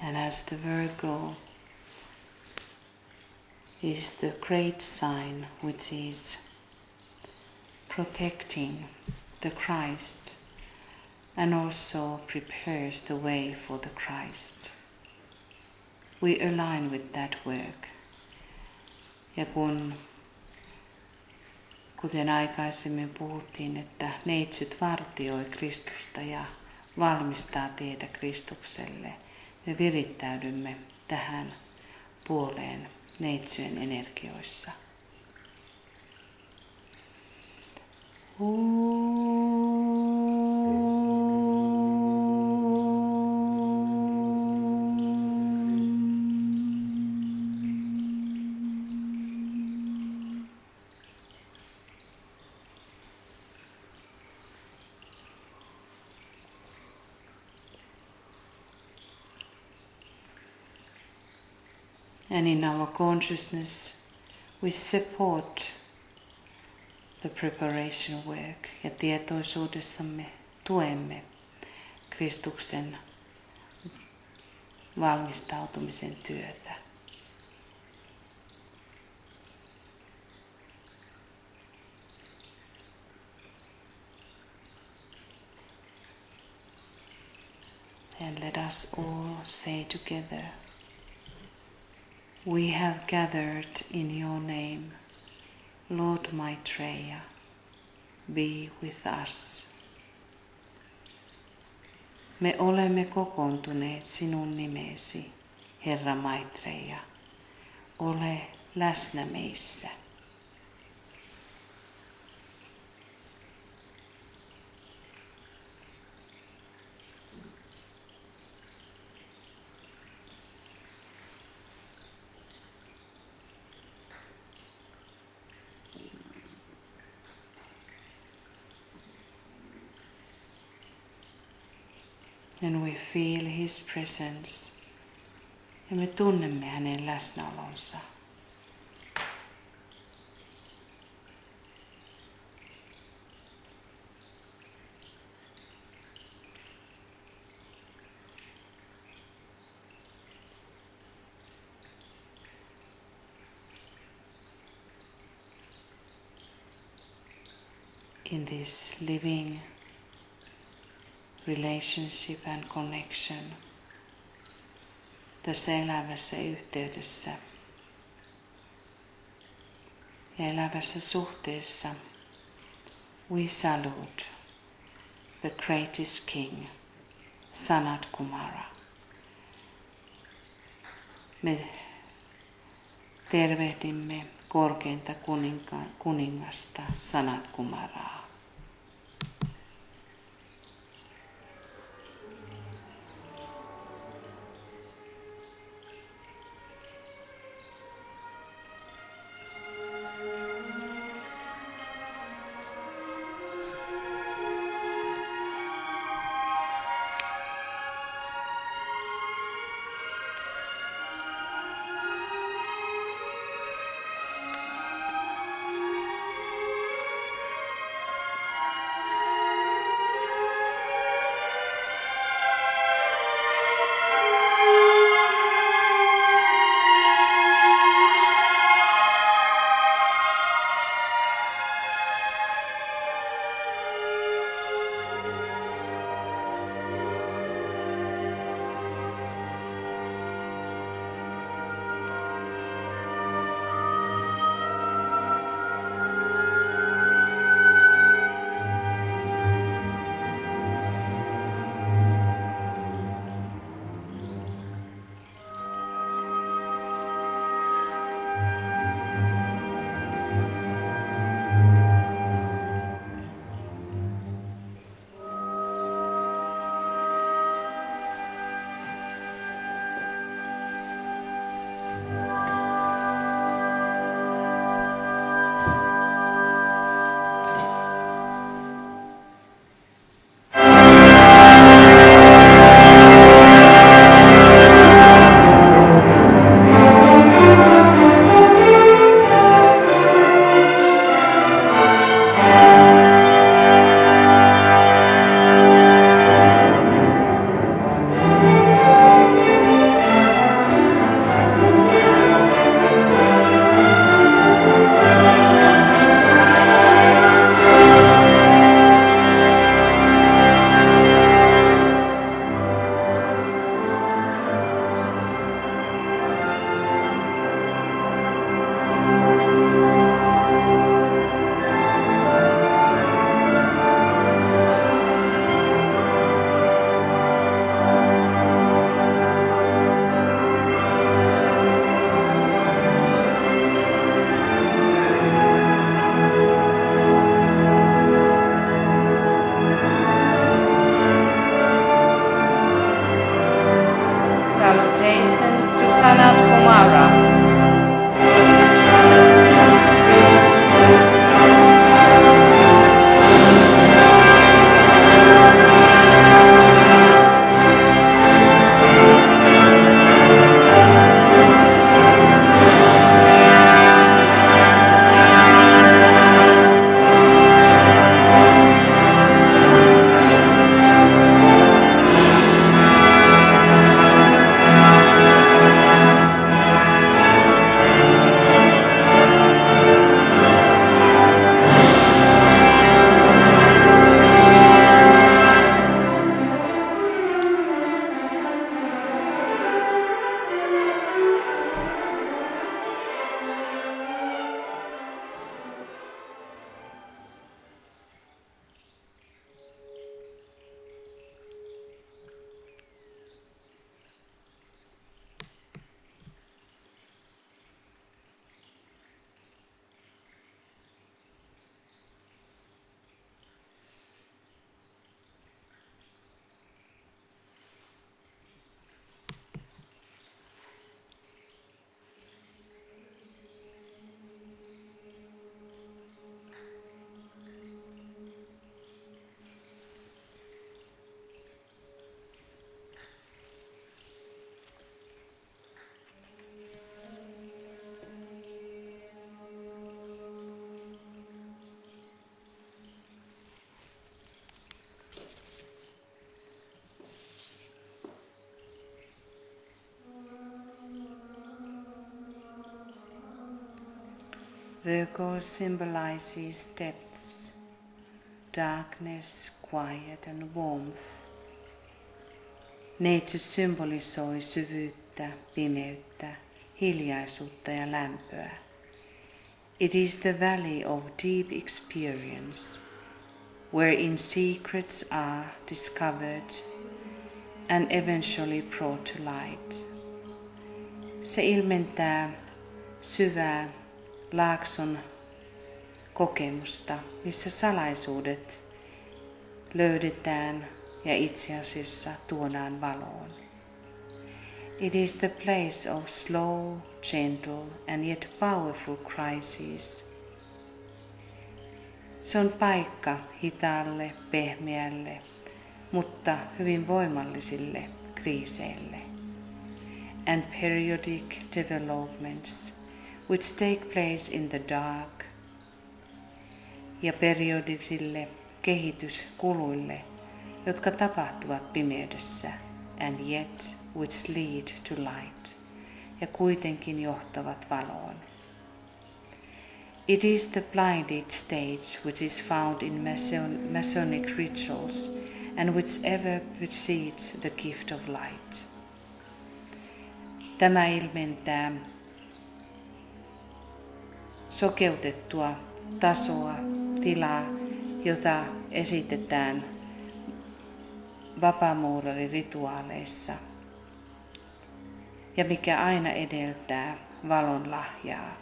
And as the Virgo is the great sign which is protecting the Christ and also prepares the way for the Christ, we align with that work. Ja kuten aikaisemmin puhuttiin, että neitsyt vartioi Kristusta ja valmistaa tietä Kristukselle, me virittäydymme tähän puoleen neitsyjen energioissa. And in our consciousness, we support the preparation work ja tietoisuudessamme tuemme Kristuksen valmistautumisen työtä. And let us all say together, we have gathered in your name, Lord Maitreya, be with us. Me olemme kokoontuneet sinun nimesi, Herra Maitreya, ole läsnä meissä. And we feel His presence. Ja me tunnemme hänen läsnäolonsa. In this living relationship and connection, tässä elävässä yhteydessä ja elävässä suhteessa, we salute the greatest king, Sanat Kumara. Me tervehdimme korkeinta kuningasta Sanat Kumaraa. Salutations to Sanat Kumara. Virgo symbolizes depths, darkness, quiet and warmth. Neitsyt symbolisoi syvyyttä, pimeyttä, hiljaisuutta ja lämpöä. It is the valley of deep experience, wherein secrets are discovered and eventually brought to light. Se ilmentää syvää laakson kokemusta, missä salaisuudet löydetään ja itse asiassa tuodaan valoon. It is the place of slow, gentle and yet powerful crises. Se on paikka hitaalle, pehmeälle, mutta hyvin voimallisille kriiseille. And periodic developments which take place in the dark. Ja periodisille kehityskuluille, jotka tapahtuvat pimeydessä, and yet which lead to light, ja kuitenkin johtavat valoon. It is the blinded stage which is found in Masonic rituals and which ever precedes the gift of light. Tämä ilmentää sokeutettua tasoa, tilaa, jota esitetään vapaamuurarirituaaleissa ja mikä aina edeltää valon lahjaa.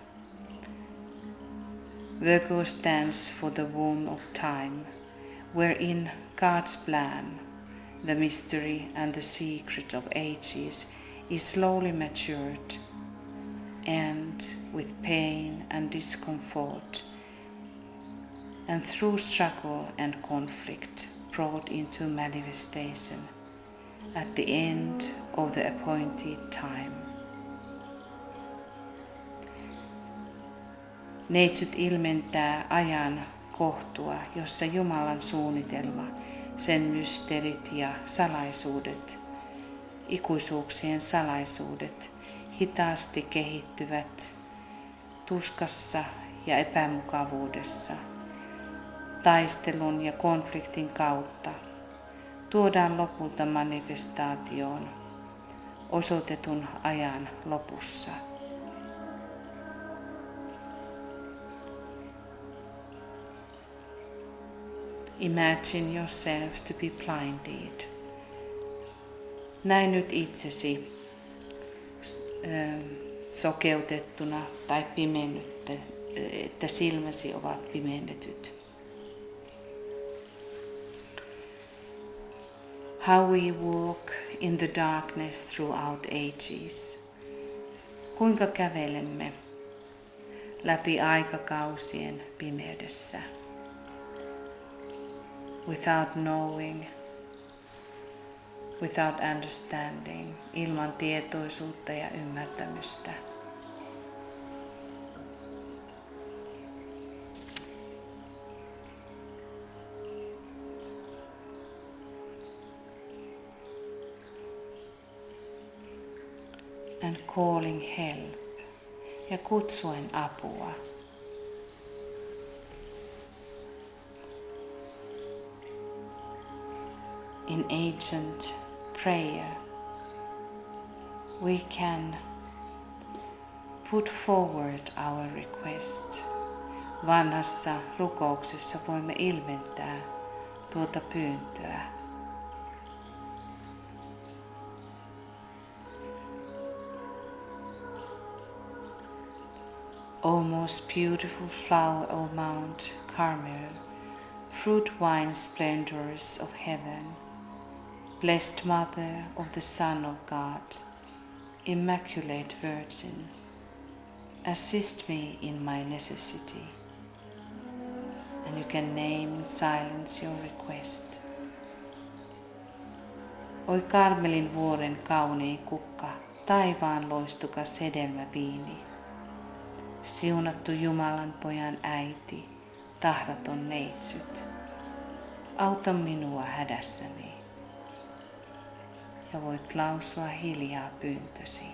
Virgo stands for the womb of time, wherein God's plan, the mystery and the secret of ages is slowly matured and with pain and discomfort and through struggle and conflict brought into manifestation at the end of the appointed time. Neitsyt ilmentää ajan kohtua, jossa Jumalan suunnitelma, sen mysteerit ja salaisuudet, ikuisuuksien salaisuudet, hitaasti kehittyvät tuskassa ja epämukavuudessa, taistelun ja konfliktin kautta, tuodaan lopulta manifestaatioon osoitetun ajan lopussa. Imagine yourself to be blinded. Näe nyt itsesi sokeutettuna tai pimennyttä, että silmäsi ovat pimennetyt. How we walk in the darkness throughout ages. Kuinka kävelemme läpi aikakausien pimeydessä. Without knowing, without understanding, ilman tietoisuutta ja ymmärtämystä. And calling help, ja kutsuen apua. In ancient prayer, we can put forward our request. Vanhassa rukouksessa voimme ilmentää tuota pyyntöä. O most beautiful flower of Mount Carmel, fruit wine splendors of heaven, blessed Mother of the Son of God, Immaculate Virgin, assist me in my necessity. And you can name in silence your request. Oi Karmelin vuoren kaunein kukka, taivaan loistukas hedelmäviini. Siunattu Jumalan pojan äiti, tahraton neitsyt. Auta minua hädässäni. Ja voit lausua hiljaa pyyntösi.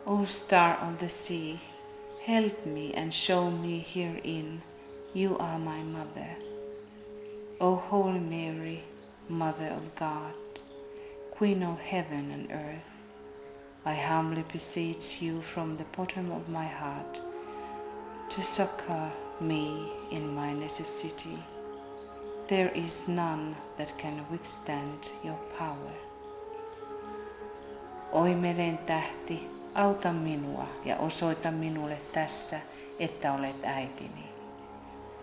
O star of the sea, help me and show me herein you are my mother. O Holy Mary, Mother of God, Queen of heaven and earth, I humbly beseech you from the bottom of my heart to succor me in my necessity. There is none that can withstand your power. Oi meren tähti, auta minua ja osoita minulle tässä, että olet äitini.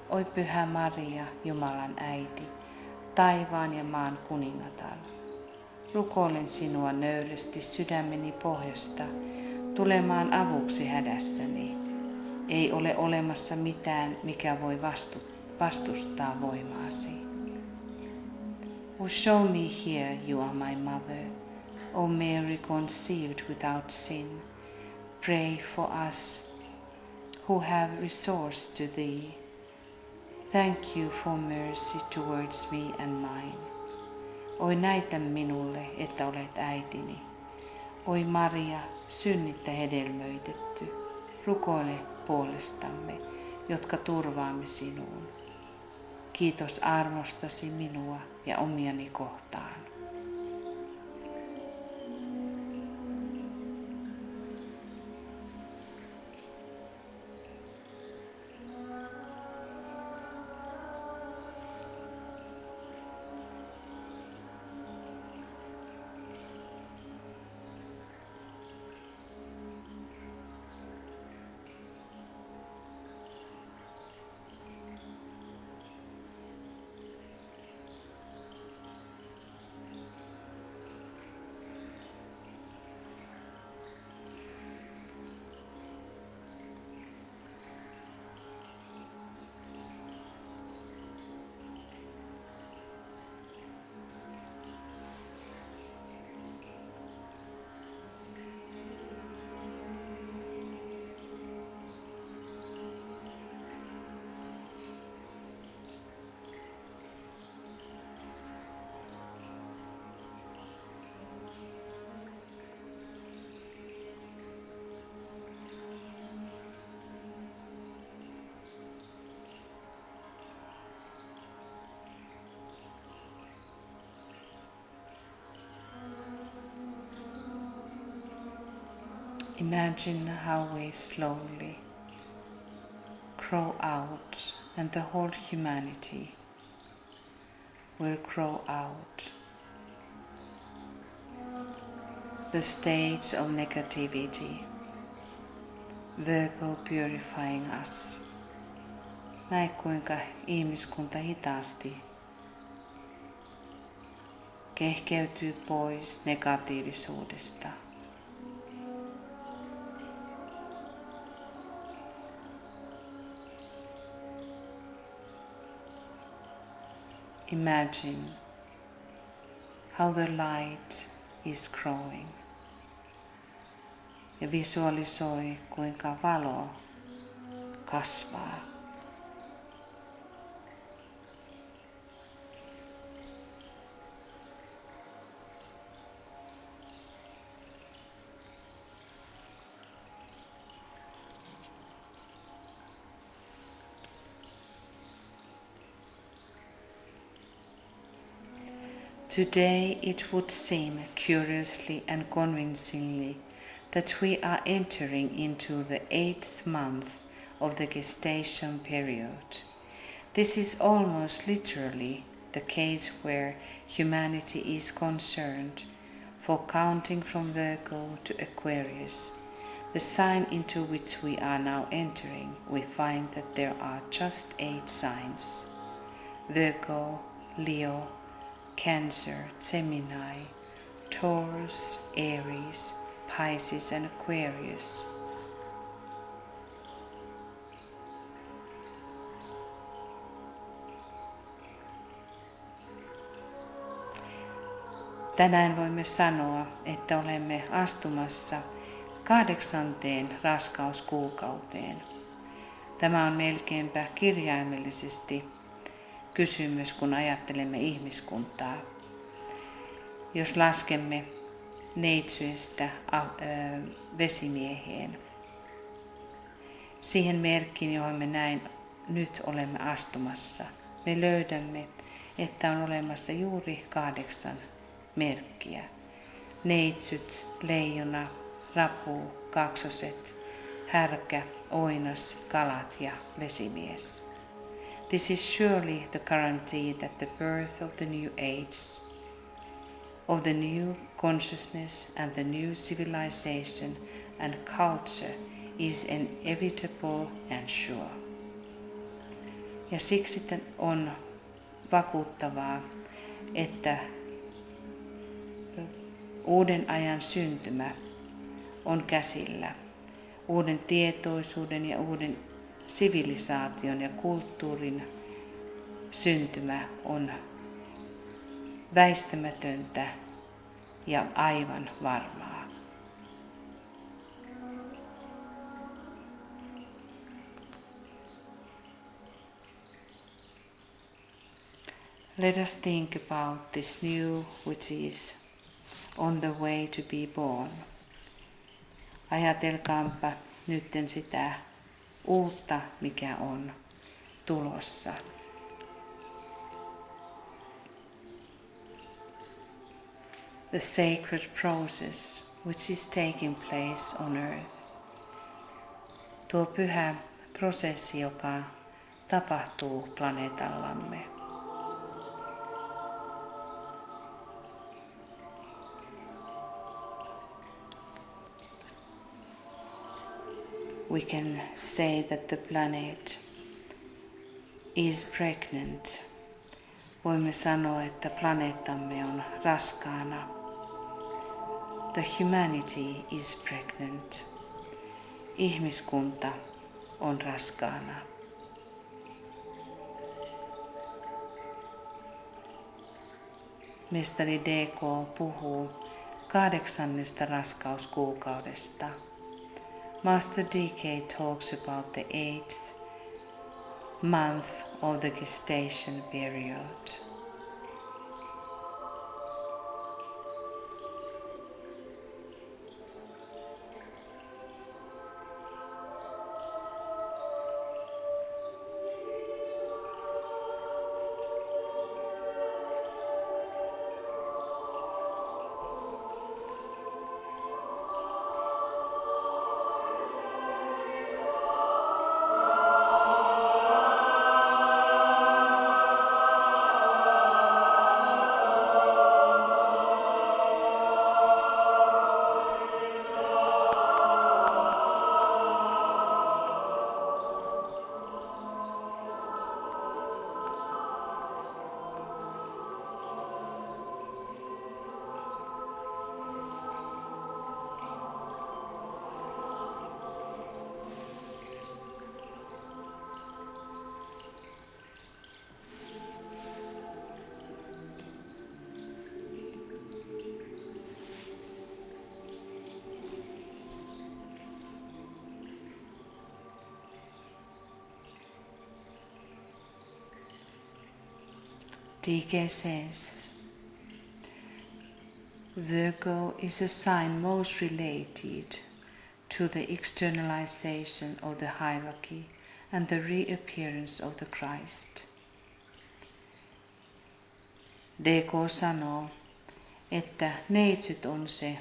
Oi Pyhä Maria, Jumalan äiti, taivaan ja maan kuningatar. Rukoilen sinua nöyrästi sydämeni pohjasta tulemaan avuksi hädässäni. Ei ole olemassa mitään, mikä voi vastustaa voimaasi. Oh, show me here you are my mother. O Mary conceived without sin, pray for us who have recourse to thee. Thank you for mercy towards me and mine. Oi näytä minulle, että olet äitini. Oi Maria, synnittä hedelmöitetty, rukoile puolestamme, jotka turvaamme sinuun. Kiitos armostasi minua ja omiani kohtaan. Imagine how we slowly grow out and the whole humanity will grow out. The states of negativity, Virgo purifying us. Näe kuinka ihmiskunta hitaasti kehkeytyy pois negatiivisuudesta. Imagine how the light is growing ja visualisoi kuinka valo kasvaa. Today it would seem curiously and convincingly that we are entering into the 8th month of the gestation period. This is almost literally the case where humanity is concerned, for counting from Virgo to Aquarius, the sign into which we are now entering, we find that there are just 8 signs: Virgo, Leo, Cancer, Gemini, Taurus, Aries, Pisces and Aquarius. Tänään voimme sanoa, että olemme astumassa 8. raskauskuukauteen. Tämä on melkeinpä kirjaimellisesti kysymys, kun ajattelemme ihmiskuntaa. Jos laskemme neitsyöstä vesimieheen. Siihen merkkiin, johon me näin nyt olemme astumassa, me löydämme, että on olemassa juuri 8 merkkiä. Neitsyt, leijona, rapu, kaksoset, härkä, oinas, kalat ja vesimies. This is surely the guarantee that the birth of the new age, of the new consciousness and the new civilization and culture is inevitable and sure. Ja siksi on vakuuttavaa, että uuden ajan syntymä on käsillä. Uuden tietoisuuden ja uuden sivilisaation ja kulttuurin syntymä on väistämätöntä ja aivan varmaa. Let us think about this new which is on the way to be born. Ajatelkaanpa nytten sitä uutta, mikä on tulossa. The sacred process which is taking place on earth. Tuo pyhä prosessi, joka tapahtuu planeetallamme. We can say that the planet is pregnant. Voimme sanoa, että planeettamme on raskaana. The humanity is pregnant. Ihmiskunta on raskaana. Mestari DK puhuu 8. raskauskuukaudesta. Master DK talks about the 8th month of the gestation period. DK says, Virgo is a sign most related to the externalization of the hierarchy and the reappearance of the Christ. DK sanoo, että neitsyt on se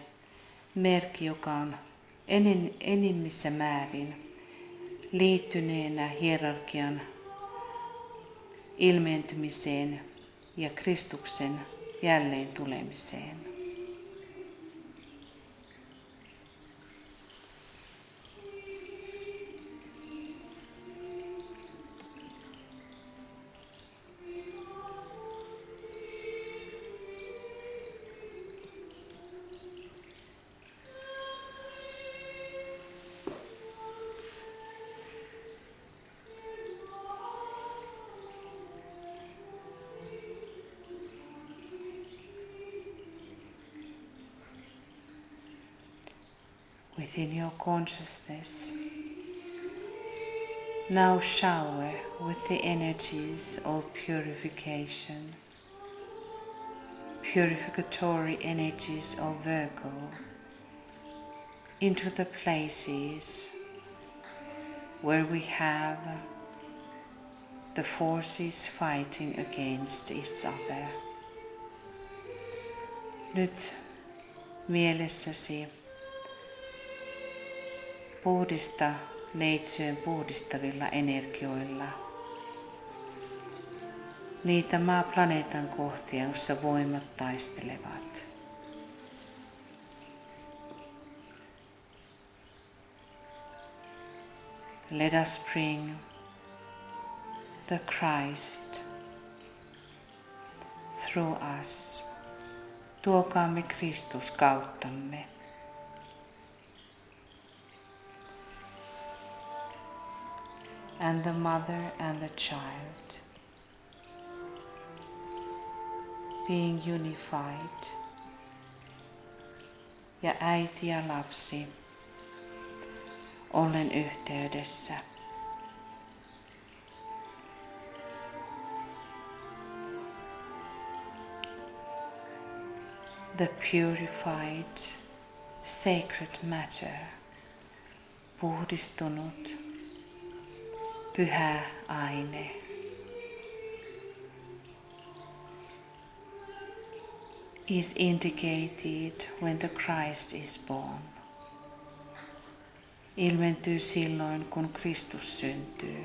merkki, joka on enimmissä määrin liittyneenä hierarkian ilmeentymiseen ja Kristuksen jälleen tulemiseen. Within your consciousness, now shower with the energies of purification. purificatory energies of Virgo into the places where we have the forces fighting against each other. Nyt mielessäsi puhdista neitsyön puhdistavilla energioilla niitä maaplaneetan kohtia, joissa voimat taistelevat. Let us bring the Christ through us. Tuokaamme Kristus kauttamme. And the mother and the child being unified. Ja äiti ja lapsi ollen yhteydessä. The purified sacred matter, puhdistunut pyhä aine, is indicated when the Christ is born. Ilmentyy silloin, kun Kristus syntyy.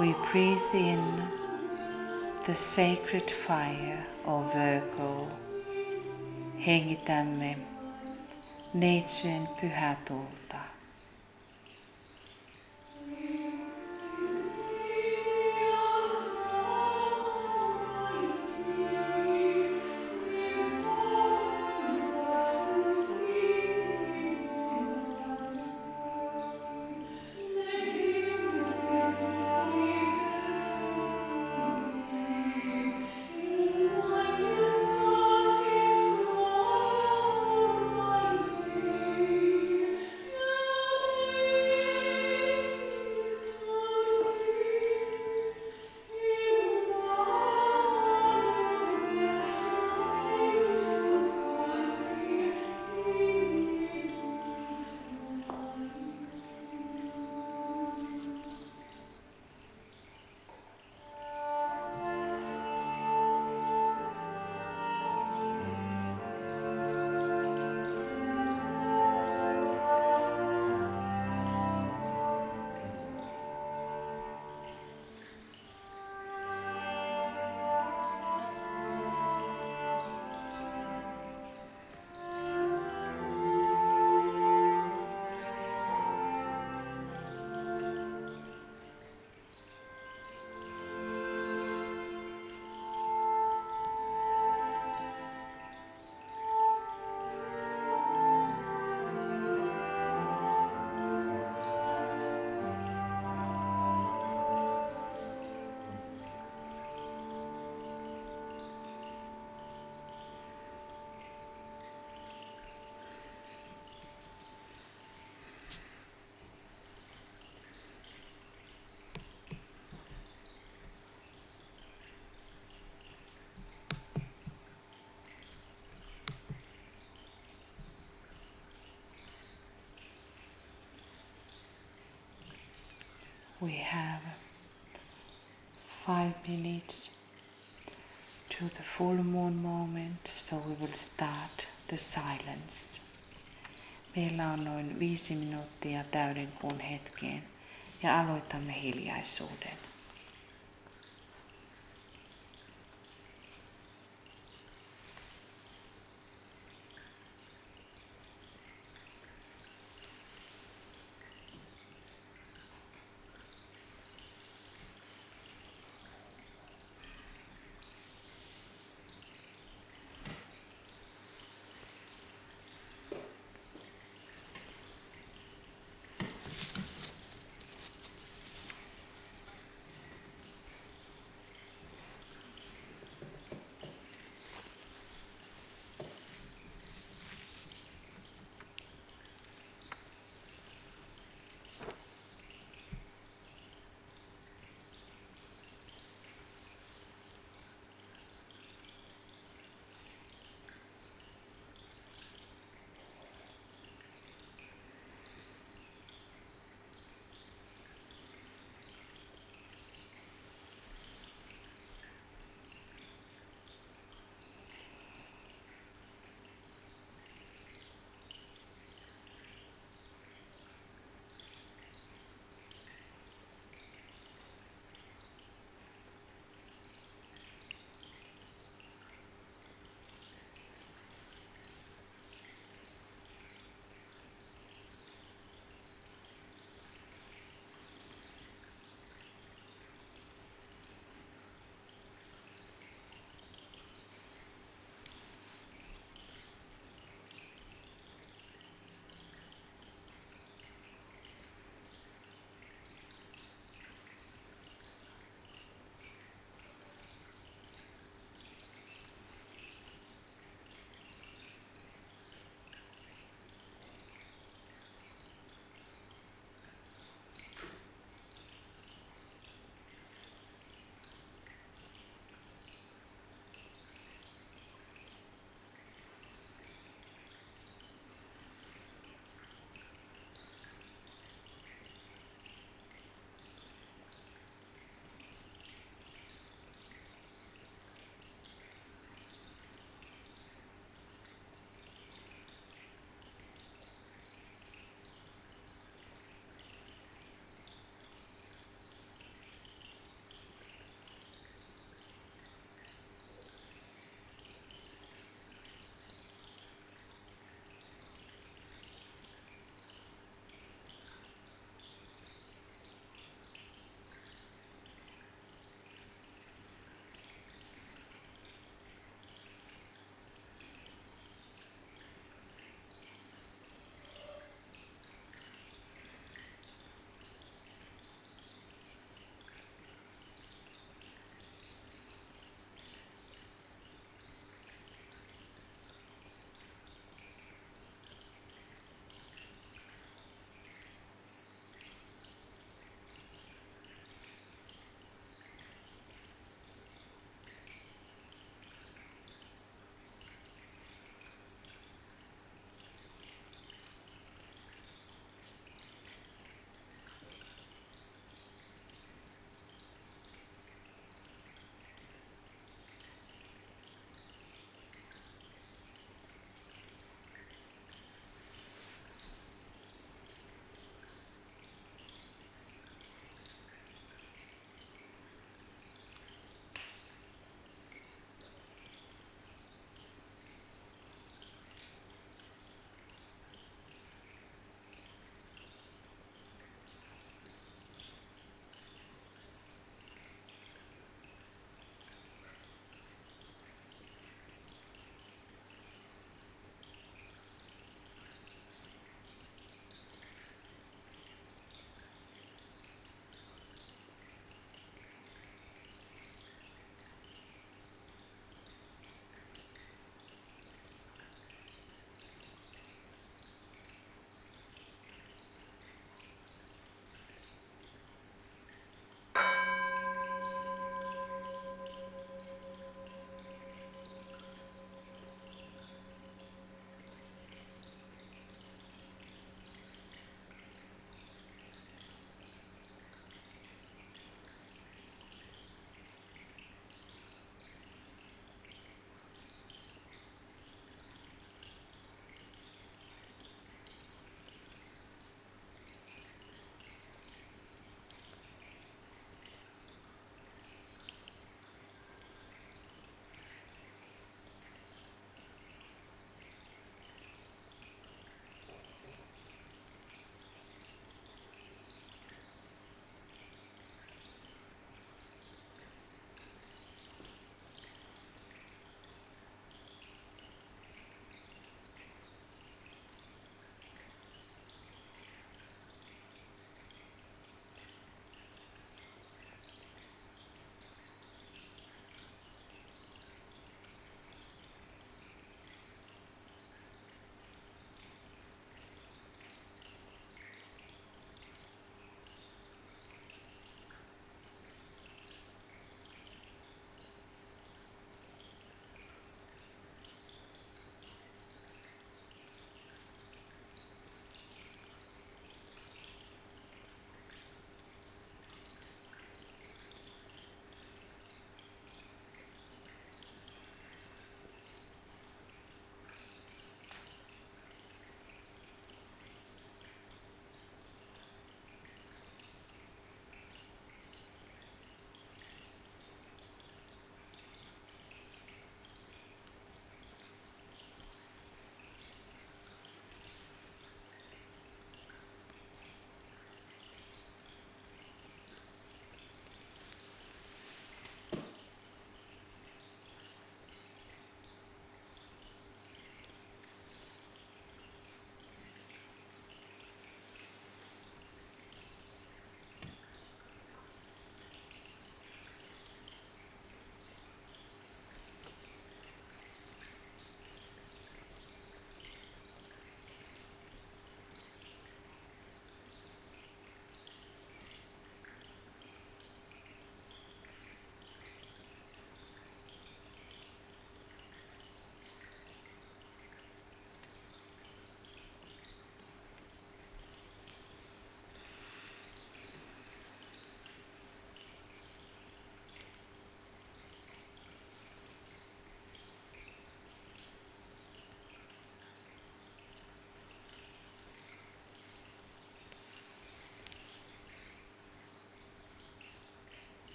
We breathe in the sacred fire of Virgo. Hengitämme neitsyen pyhää tulta. We have 5 minutes to the full moon moment, so we will start the silence. Meillä on noin 5 minuuttia täyden kuun hetkeen ja aloitamme hiljaisuuden.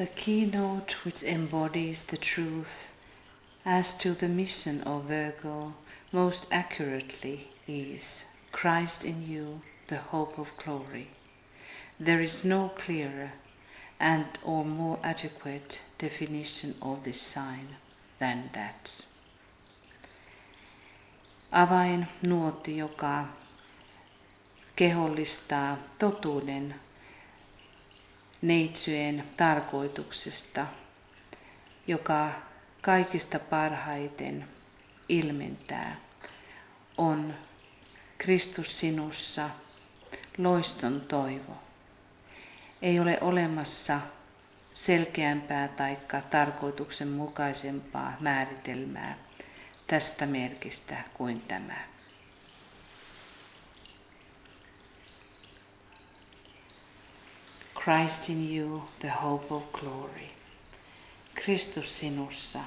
The keynote which embodies the truth as to the mission of Virgo most accurately is Christ in you, the hope of glory. There is no clearer and or more adequate definition of this sign than that. Avainnuotti, joka kehollistaa totuuden neitsyjen tarkoituksesta, joka kaikista parhaiten ilmentää, on Kristus sinussa, loiston toivo. Ei ole olemassa selkeämpää tai tarkoituksenmukaisempaa määritelmää tästä merkistä kuin tämä. Christ in you, the hope of glory. Kristus sinussa,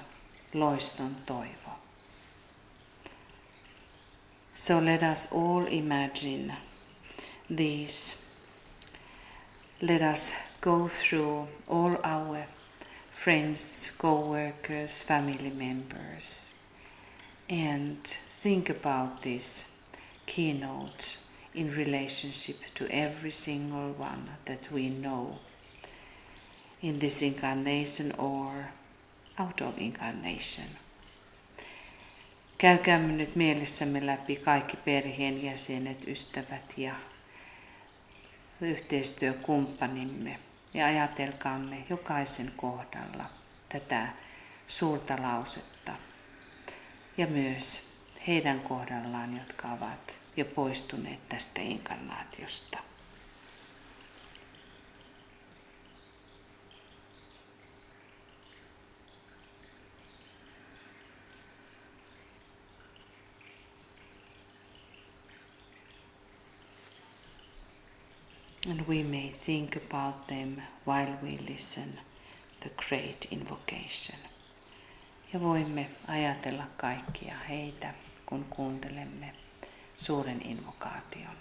loiston toivo. So let us all imagine these. Let us go through all our friends, co-workers, family members, and think about this keynote in relationship to every single one that we know in this incarnation or out of incarnation. Käykäämme nyt mielessämme läpi kaikki perheenjäsenet, ystävät ja yhteistyökumppanimme ja ajatelkaamme jokaisen kohdalla tätä suurta lausetta ja myös heidän kohdallaan, jotka ovat jo poistuneet tästä inkarnaatiosta. And we may think about them while we listen the great invocation. Ja voimme ajatella kaikkia heitä, kun kuuntelemme suuren invokaation.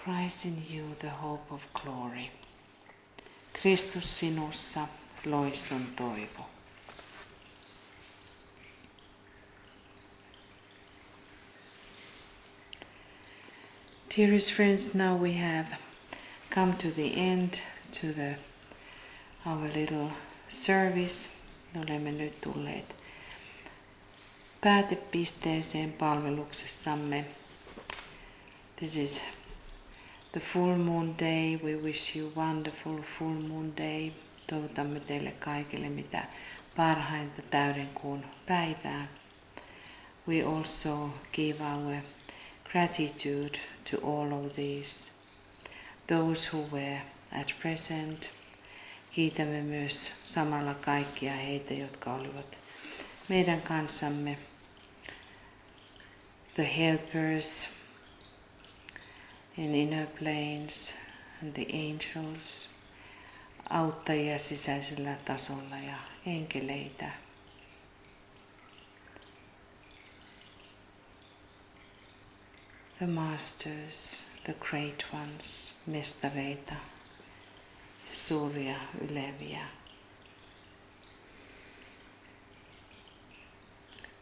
Christ in you, the hope of glory. Kristus sinussa, loiston toivo. Dearest friends, now we have come to the end to our little service. Olemme nyt tulleet päätepisteeseen palveluksessamme. This is the full moon day. We wish you wonderful full moon day. Toivotamme teille kaikille mitä parhainta täyden kuun päivää. We also give our gratitude to all of those who were at present. Kiitämme myös samalla kaikkia heitä, jotka olivat meidän kanssamme. The helpers in inner planes and the angels, auttajia sisäisellä tasolla ja enkeleitä. The masters, the great ones, mestareita, suuria yleviä.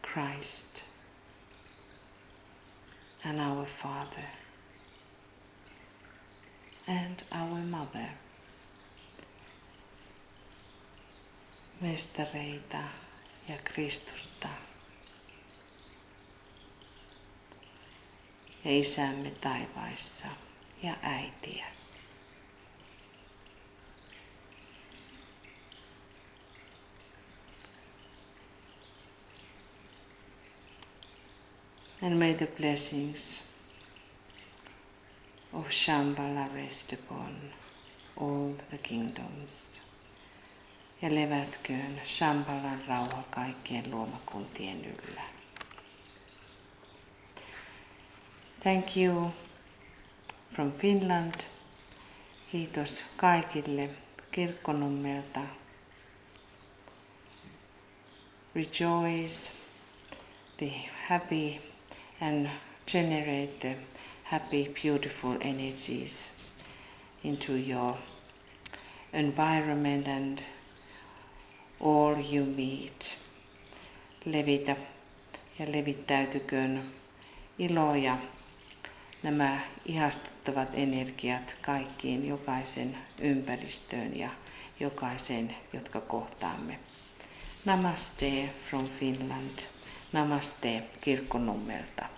Christ and our Father and our Mother. Mestareita ja Kristusta. Ja Isämme taivaissa ja äitiä. And may the blessings of Shambhala rest upon all the kingdoms. Ja levätköön Shambhalan rauha kaikkien luomakuntien yllä. Thank you from Finland. Kiitos kaikille Kirkkonummelta. Rejoice, be happy and generate the happy, beautiful energies into your environment and all you meet. Levitä ja levittäytyköön ilo ja nämä ihastuttavat energiat kaikkiin, jokaisen ympäristöön ja jokaisen, jotka kohtaamme. Namaste from Finland. Namaste Kirkkonummelta.